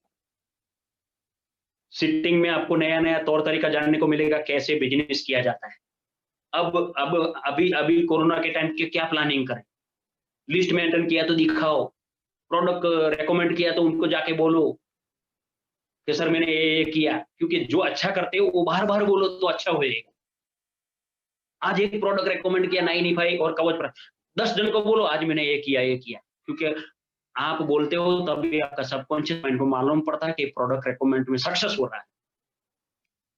सिटिंग में आपको नया नया तौर तरीका जानने को मिलेगा, कैसे बिजनेस किया जाता है। अब अभी अभी कोरोना के टाइम के क्या प्लानिंग करें, लिस्ट मेंटेन किया तो दिखाओ, प्रोडक्ट रेकमेंड किया तो उनको जाके बोलो कि सर मैंने ये किया, क्योंकि जो अच्छा करते हो वो बार बार बोलो तो अच्छा होएगा। आज एक प्रोडक्ट रेकमेंड किया 9E5 और कवच पर, 10 जन को बोलो आज मैंने ये किया, क्योंकि आप बोलते हो तभी आपका सबकॉन्शियस माइंड को मालूम पड़ता है कि प्रोडक्ट रेकमेंड में सक्सेस हो रहा है।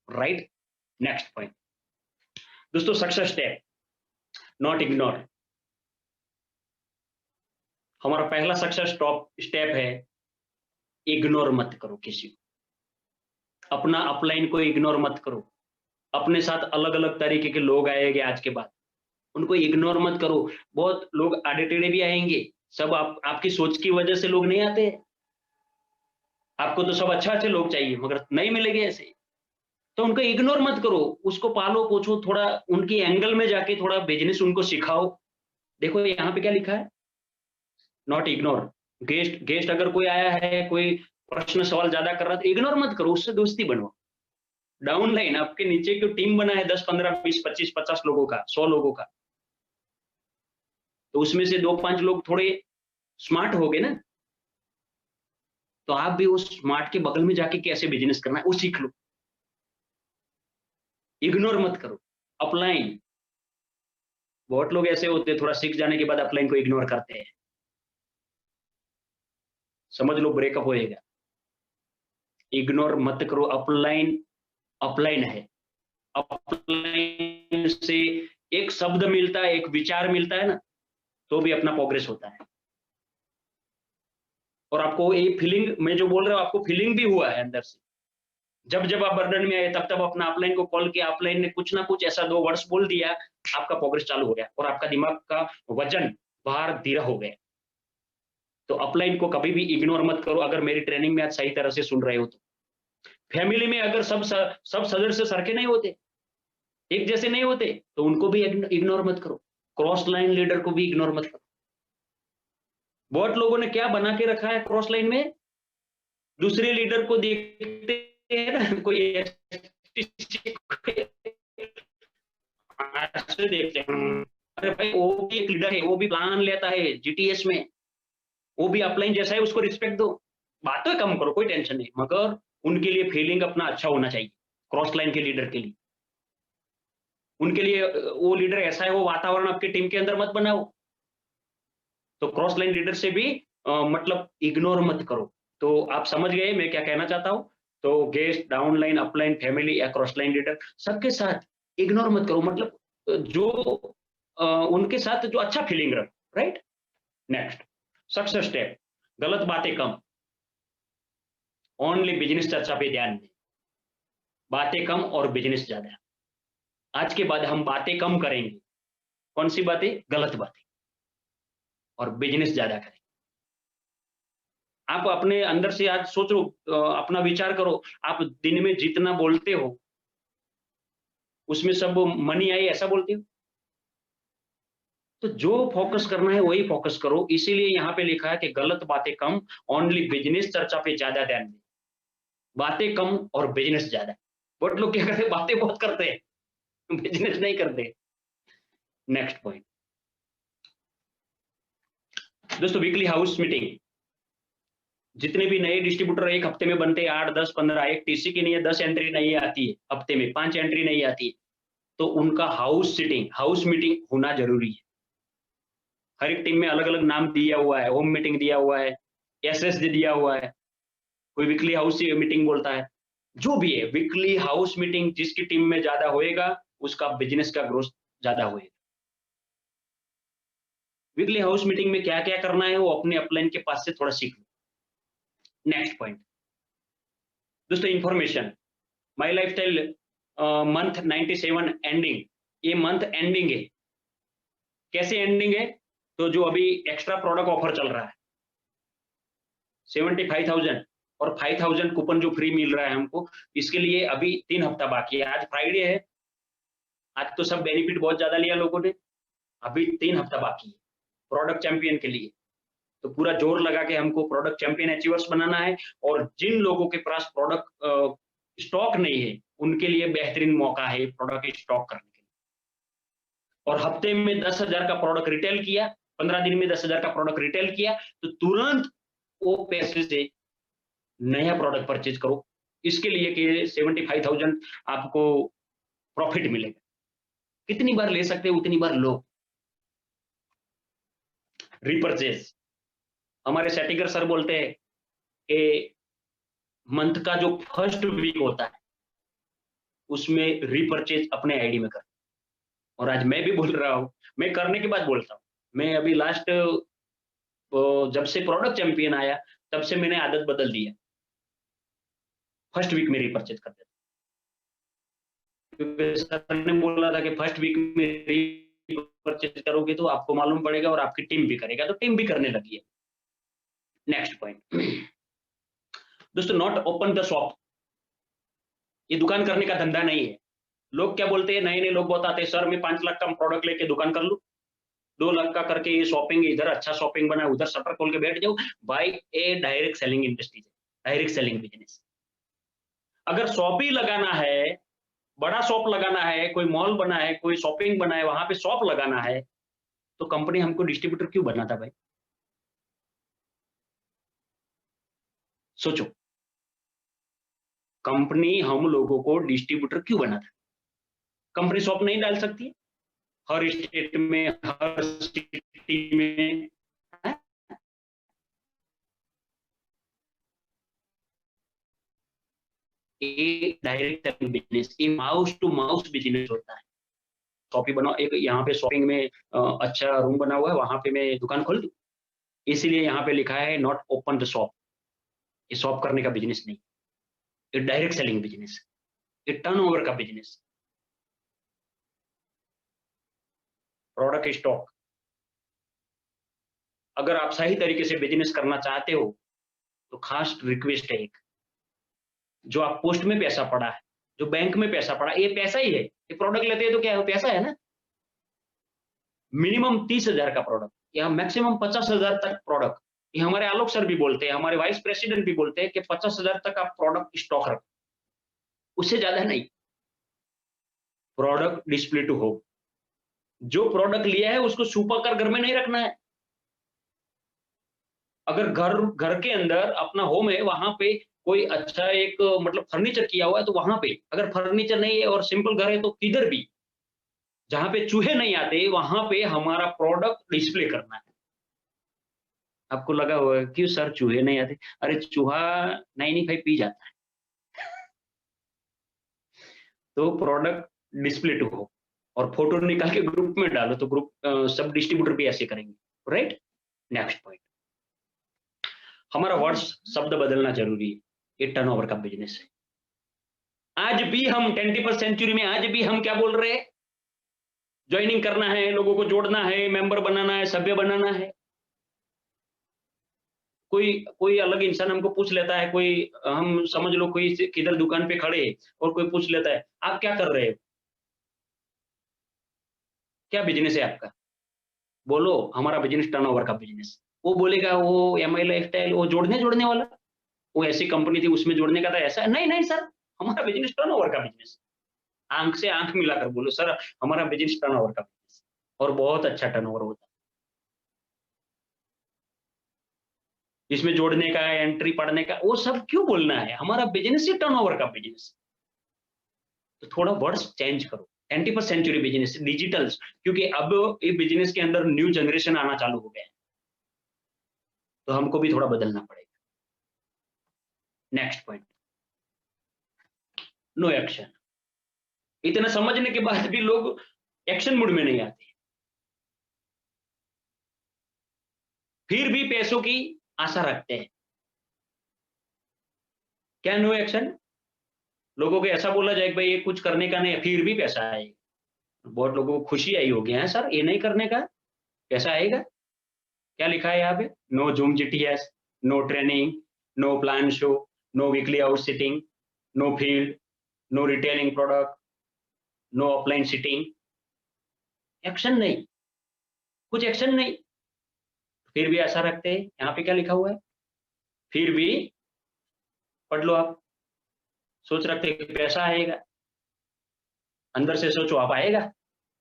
राइट, नेक्स्ट पॉइंट दोस्तों, सक्सेस स्टेप नॉट इग्नोर। हमारा पहला सक्सेस स्टेप है, इग्नोर मत करो किसी को। अपना अपलाइन को इग्नोर मत करो। अपने साथ अलग अलग तरीके के लोग आएंगे आज के बाद, उनको इग्नोर मत करो। बहुत लोग आड़े टेढ़े भी आएंगे, सब आपकी सोच की वजह से लोग नहीं आते। आपको तो सब अच्छे लोग चाहिए, मगर नहीं मिलेंगे ऐसे, तो उनको इग्नोर मत करो। उसको पालो पोछो, थोड़ा उनकी एंगल में जाके थोड़ा बिजनेस उनको सिखाओ। देखो यहाँ पे क्या लिखा है, नॉट इग्नोर। गेस्ट गेस्ट अगर कोई आया है, कोई प्रश्न सवाल ज्यादा कर रहा है तो इग्नोर मत करो, उससे दोस्ती बनवाओ। डाउनलाइन आपके नीचे की टीम बना है 10 15 20 25 50 लोगों का, 100 लोगों का, तो उसमें से 2-5 लोग थोड़े स्मार्ट हो गए ना, तो आप भी उस स्मार्ट के बगल में जाके कैसे बिजनेस करना है वो सीख लो। इग्नोर मत करो। अपलाइन, बहुत लोग ऐसे होते हैं थोड़ा सीख जाने के बाद अपलाइन को इग्नोर करते हैं, समझ लो ब्रेकअप होएगा। इग्नोर मत करो। अपलाइन अपलाइन है, अपलाइन से एक शब्द मिलता है, एक विचार मिलता है ना, तो भी अपना प्रोग्रेस होता है। और आपको ये फीलिंग, मैं जो बोल रहा हूँ आपको फीलिंग भी हुआ है अंदर से। जब जब आप बर्डन में आए तब तब अपना अपलाइन को कॉल किया, अपलाइन ने कुछ ना कुछ ऐसा 2 वर्ड्स बोल दिया, आपका प्रोग्रेस चालू हो गया और आपका दिमाग का वजन भार धीरा हो गया। तो अपलाइन को कभी भी इग्नोर मत करो। अगर मेरी ट्रेनिंग में आज सही तरह से सुन रहे हो तो फैमिली में अगर सब सदस्य सरके नहीं होते, एक जैसे नहीं होते, तो उनको भी इग्नोर मत करो। क्रॉस लाइन लीडर को भी इग्नोर मत करो। बहुत लोगों ने क्या बना के रखा है क्रॉस लाइन में, दूसरे लीडर को देखते हैं ना, कोई ऐसे देखते हैं, अरे भाई वो भी एक लीडर है, वो भी प्लान लेता है जीटीएस में, वो भी अपलाइन जैसा है, उसको रिस्पेक्ट दो। बातें कम करो, कोई टेंशन नहीं, मगर उनके लिए फीलिंग अपना अच्छा होना चाहिए। क्रॉस लाइन के लीडर के लिए, उनके लिए वो लीडर ऐसा है, वो वातावरण आपकी टीम के अंदर मत बनाओ। तो क्रॉस लाइन लीडर से भी मतलब इग्नोर मत करो। तो आप समझ गए मैं क्या कहना चाहता हूं। तो गेस्ट, डाउनलाइन, अपलाइन, फैमिली या क्रॉस लाइन लीडर, सबके साथ इग्नोर मत करो, मतलब जो उनके साथ जो अच्छा फीलिंग रखो, राइट। नेक्स्ट सक्सेस स्टेप, गलत बातें कम, ओनली बिजनेस चर्चा पे ध्यान दें। बातें कम और बिजनेस ज्यादा। आज के बाद हम बातें कम करेंगे। कौन सी बातें? गलत बातें, और बिजनेस ज्यादा करेंगे। आप अपने अंदर से आज सोचो, अपना विचार करो, आप दिन में जितना बोलते हो उसमें सब मनी आई ऐसा बोलते हो? तो जो फोकस करना है वही फोकस करो। इसीलिए यहाँ पे लिखा है कि गलत बातें कम, ओनली बिजनेस चर्चा पे ज्यादा ध्यान दें। बातें कम और बिजनेस ज्यादा। बहुत लोग क्या करते हैं, बातें बहुत करते हैं, बिजनेस नहीं करते। नेक्स्ट पॉइंट दोस्तों, वीकली हाउस मीटिंग। जितने भी नए डिस्ट्रीब्यूटर एक हफ्ते में बनते हैं, 8, 10, 15, एक टीसी की नहीं है, 10 एंट्री नहीं आती है हफ्ते में, 5 एंट्री नहीं आती है, तो उनका हाउस सिटिंग, हाउस मीटिंग होना जरूरी है। हर एक टीम में अलग अलग नाम दिया हुआ है, होम मीटिंग दिया हुआ है, एसएसडी दिया हुआ है, कोई वीकली हाउस मीटिंग बोलता है। जो भी है, वीकली हाउस मीटिंग जिसकी टीम में ज्यादा होएगा उसका बिजनेस का ग्रोथ ज्यादा होएगा। वीकली हाउस मीटिंग में क्या क्या करना है वो अपने अपलाइन के पास से थोड़ा सीख लो। नेक्स्ट पॉइंट दोस्तों, information. My life style month 97 ending, ये मंथ एंडिंग है। कैसे एंडिंग है? तो जो अभी एक्स्ट्रा प्रोडक्ट ऑफर चल रहा है 75,000 और 5,000 कूपन जो फ्री मिल रहा है हमको, इसके लिए अभी 3 हफ्ता बाकी है। आज फ्राइडे है, आज तो सब बेनिफिट बहुत ज्यादा लिया लोगों ने, अभी 3 हफ्ता बाकी है प्रोडक्ट चैंपियन के लिए। तो पूरा जोर लगा के हमको प्रोडक्ट चैंपियन अचीवर्स बनाना है। और जिन लोगों के पास प्रोडक्ट स्टॉक नहीं है उनके लिए बेहतरीन मौका है प्रोडक्ट स्टॉक करने के लिए। और हफ्ते में 10,000 का प्रोडक्ट रिटेल किया, 15 दिन में 10,000 का प्रोडक्ट रिटेल किया, तो तुरंत वो पैसे से नया प्रोडक्ट परचेज करो। इसके लिए कि 75,000 आपको प्रॉफिट मिलेगा। कितनी बार ले सकते हो उतनी बार लो। रिपर्चेज, हमारे सेटिगर सर बोलते हैं कि मंथ का जो फर्स्ट वीक होता है उसमें रिपर्चेज अपने आईडी में कर। और आज मैं भी बोल रहा हूं, मैं करने के बाद बोलता हूं। मैं अभी लास्ट जब से प्रोडक्ट चैंपियन आया तब से मैंने आदत बदल दी है, फर्स्ट वीक में रिपर्चेज कर देता। क्योंकि सर ने बोला था कि फर्स्ट वीक में रिपर्चेज करोगे तो आपको मालूम पड़ेगा और आपकी टीम भी करेगा, तो टीम भी करने लगी है। नेक्स्ट पॉइंट दोस्तों, नॉट ओपन द शॉप। ये दुकान करने का धंधा नहीं है। लोग क्या बोलते हैं, नए नए लोग बहुत आते हैं, सर मैं 5 लाख का प्रोडक्ट लेके दुकान कर लूं, 2 लाख का करके ये शॉपिंग, इधर अच्छा शॉपिंग बना, उधर शटर खोल के बैठ जाओ। By a direct selling industry, direct selling business. अगर शॉप ही लगाना है, बड़ा शॉप लगाना है, कोई मॉल बना है, कोई शॉपिंग बना है, वहां पे शॉप लगाना है, तो कंपनी हमको डिस्ट्रीब्यूटर क्यों बनाता भाई? सोचो, कंपनी हम लोगों को डिस्ट्रीब्यूटर क्यों बनाता? कंपनी शॉप नहीं डाल सकती हर स्टेट में, हर सिटी में? है? ये डायरेक्ट सेलिंग बिजनेस, ये माउस टू माउस बिजनेस होता है। शॉपिंग बनाओ, एक यहाँ पे शॉपिंग में अच्छा रूम बना हुआ है, वहां पे मैं दुकान खोल दूं। इसीलिए यहाँ पे लिखा है नॉट ओपन द शॉप। ये शॉप करने का बिजनेस नहीं, ये डायरेक्ट सेलिंग बिजनेस, ये टर्नओवर का बिजनेस। प्रोडक्ट स्टॉक, अगर आप सही तरीके से बिजनेस करना चाहते हो तो खास रिक्वेस्ट है, एक जो आप पोस्ट में पैसा पड़ा है, जो बैंक में पैसा पड़ा, ये पैसा ही है। ये प्रोडक्ट लेते हैं तो क्या है, पैसा है ना। मिनिमम 30,000 का प्रोडक्ट या मैक्सिमम 50,000 तक प्रोडक्ट। ये हमारे आलोक सर भी बोलते हैं, हमारे वाइस प्रेसिडेंट भी बोलते हैं कि 50,000 तक आप प्रोडक्ट स्टॉक रखो, उससे ज्यादा नहीं। प्रोडक्ट डिस्प्ले टू होम, जो प्रोडक्ट लिया है उसको छुपा कर घर में नहीं रखना है। अगर घर के अंदर अपना होम है, वहां पे कोई अच्छा एक मतलब फर्नीचर किया हुआ है तो वहां पे, अगर फर्नीचर नहीं है और सिंपल घर है तो किधर भी जहां पे चूहे नहीं आते वहां पे हमारा प्रोडक्ट डिस्प्ले करना है। आपको लगा होगा क्यों सर चूहे नहीं आते? अरे चूहा 995 पी जाता है। तो प्रोडक्ट डिस्प्ले टू हो और फोटो निकाल के ग्रुप में डालो तो ग्रुप सब डिस्ट्रीब्यूटर भी ऐसे करेंगे, राइट। नेक्स्ट पॉइंट, हमारा वर्ड्स शब्द बदलना जरूरी है। ये टर्नओवर का बिजनेस है। आज भी हम 21st सेंचुरी में आज भी हम क्या बोल रहे हैं? ज्वाइनिंग करना है, लोगों को जोड़ना है, मेंबर बनाना है, सभ्य बनाना है। कोई कोई अलग इंसान हमको पूछ लेता है, कोई हम समझ लो कोई किधर दुकान पे खड़े हैं और कोई पूछ लेता है आप क्या कर रहे हो, क्या बिजनेस है आपका? बोलो हमारा बिजनेस टर्नओवर का बिजनेस। वो बोलेगा वो एमआई लाइफस्टाइल वो जोड़ने वाला, वो ऐसी कंपनी थी उसमें जोड़ने का था, ऐसा नहीं नहीं सर, हमारा बिजनेस टर्नओवर का बिजनेस। आंख से आंख मिलाकर बोलो सर हमारा बिजनेस टर्नओवर का बिजनेस, और बहुत अच्छा टर्नओवर होता है। इसमें जोड़ने का, एंट्री पढ़ने का, वो सब क्यों बोलना है? हमारा बिजनेस ही टर्नओवर का बिजनेस। तो थोड़ा वर्ड्स चेंज करो। 21st सेंचुरी बिजनेस डिजिटल, क्योंकि अब ये बिजनेस के अंदर न्यू जनरेशन आना चालू हो गया है, तो हमको भी थोड़ा बदलना पड़ेगा। Next point, no action. इतना समझने के बाद भी लोग एक्शन मूड में नहीं आते, फिर भी पैसों की आशा रखते हैं। क्या नो एक्शन? लोगों को ऐसा बोला जाए कि भाई ये कुछ करने का नहीं है, फिर भी पैसा आएगा। बहुत लोगों को खुशी आई होगी, है सर ये नहीं करने का पैसा आएगा। क्या लिखा है यहाँ पे? No zoom GTS, no training, no plan show, no weekly out sitting, no field, no retailing product, no offline sitting. Action नहीं, कुछ एक्शन नहीं, फिर भी ऐसा रखते हैं। यहाँ पे क्या लिखा हुआ है? फिर भी पढ़ लो आप। सोच रखते हैं कि पैसा आएगा, अंदर से सोचो आप आएगा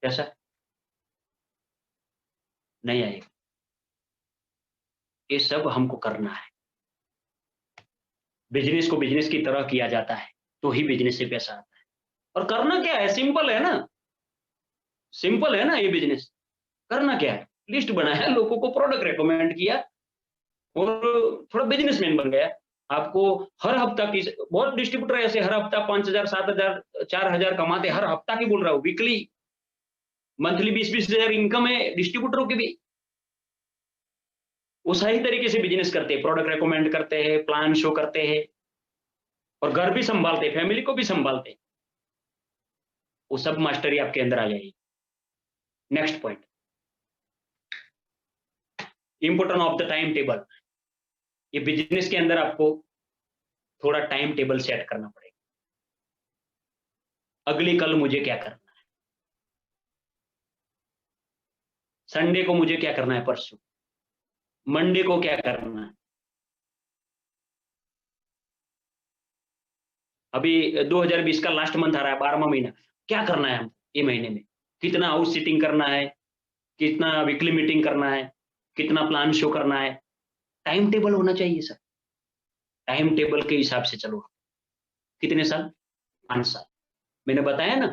पैसा? नहीं आएगा। ये सब हमको करना है। बिजनेस को बिजनेस की तरह किया जाता है तो ही बिजनेस से पैसा आता है। और करना क्या है? सिंपल है ना, सिंपल है ना। ये बिजनेस करना क्या है? लिस्ट बनाया, लोगों को प्रोडक्ट रेकमेंड किया और थोड़ा बिजनेसमैन बन गया। आपको हर हफ्ता की, बहुत डिस्ट्रीब्यूटर ऐसे हर हफ्ता 5,000 7,000 4,000 कमाते, हर हफ्ता की बोल रहा हूँ, वीकली मंथली 20,000 इनकम है डिस्ट्रीब्यूटरों की भी। वो सही तरीके से बिजनेस करते हैं, प्रोडक्ट रेकमेंड करते हैं, प्लान शो करते हैं और घर भी संभालते हैं, फैमिली को भी संभालते हैं। वो सब मास्टरी आपके अंदर आ जाएगी। Next point, important of the time table. ये बिजनेस के अंदर आपको थोड़ा टाइम टेबल सेट करना पड़ेगा। अगली कल मुझे क्या करना है, संडे को मुझे क्या करना है, परसों मंडे को क्या करना है। अभी 2020 का लास्ट मंथ आ रहा है, 12वां महीना, क्या करना है हम ये महीने में? कितना हाउस सिटिंग करना है, कितना वीकली मीटिंग करना है, कितना प्लान शो करना है। टाइम टेबल होना चाहिए सर। टाइम टेबल के हिसाब से चलो। कितने साल? 5 साल। मैंने बताया ना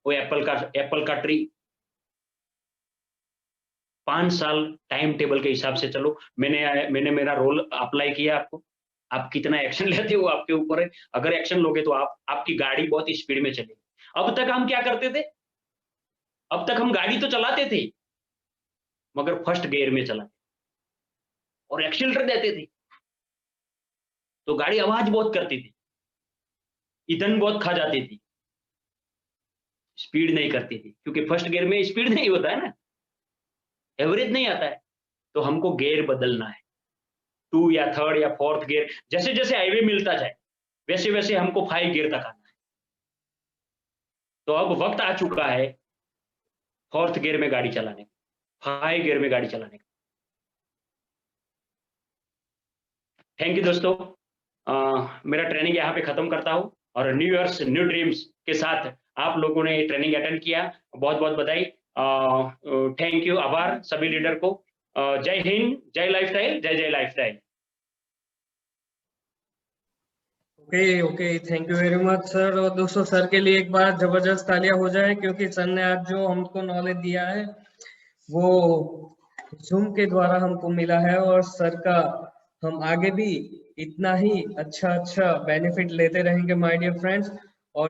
वो एप्पल का ट्री, 5 साल टाइम टेबल के हिसाब से चलो। मैंने मेरा रोल अप्लाई किया आपको। आप कितना एक्शन लेते हो आपके ऊपर है। अगर एक्शन लोगे तो आपकी गाड़ी बहुत स्पीड में चलेगी। अब तक हम क्या करते थे? अब तक हम गाड़ी तो चलाते थे मगर फर्स्ट गियर में चलाते और एक्सीलरेटर देते थे तो गाड़ी आवाज बहुत करती थी, ईंधन बहुत खा जाती थी, स्पीड नहीं करती थी, क्योंकि फर्स्ट गियर में स्पीड नहीं होता है ना, एवरेज नहीं आता है। तो हमको गियर बदलना है, 2 या 3rd या 4th गियर, जैसे जैसे हाईवे मिलता जाए वैसे वैसे हमको 5 गियर तक आना है। तो अब वक्त आ चुका है 4th गियर में गाड़ी चलाने का, 5 गियर में गाड़ी चलाने का। थैंक यू दोस्तों। मेरा ट्रेनिंग यहाँ पे खत्म करता हूँ, और न्यू ईयर्स न्यू ड्रीम्स के साथ आप लोगों ने ट्रेनिंग अटेंड किया, बहुत बहुत बधाई। थैंक यू, आभार सभी लीडर को। जय हिंद, जय लाइफस्टाइल, जय जय lifestyle. Okay okay, thank you very much sir. और दोस्तों सर के लिए एक बार जबरदस्त तालियां हो जाए, क्योंकि सर ने आज जो हमको नॉलेज दिया है वो जूम के द्वारा हमको मिला है, और सर का हम आगे भी इतना ही अच्छा बेनिफिट लेते रहेंगे माय डियर फ्रेंड्स।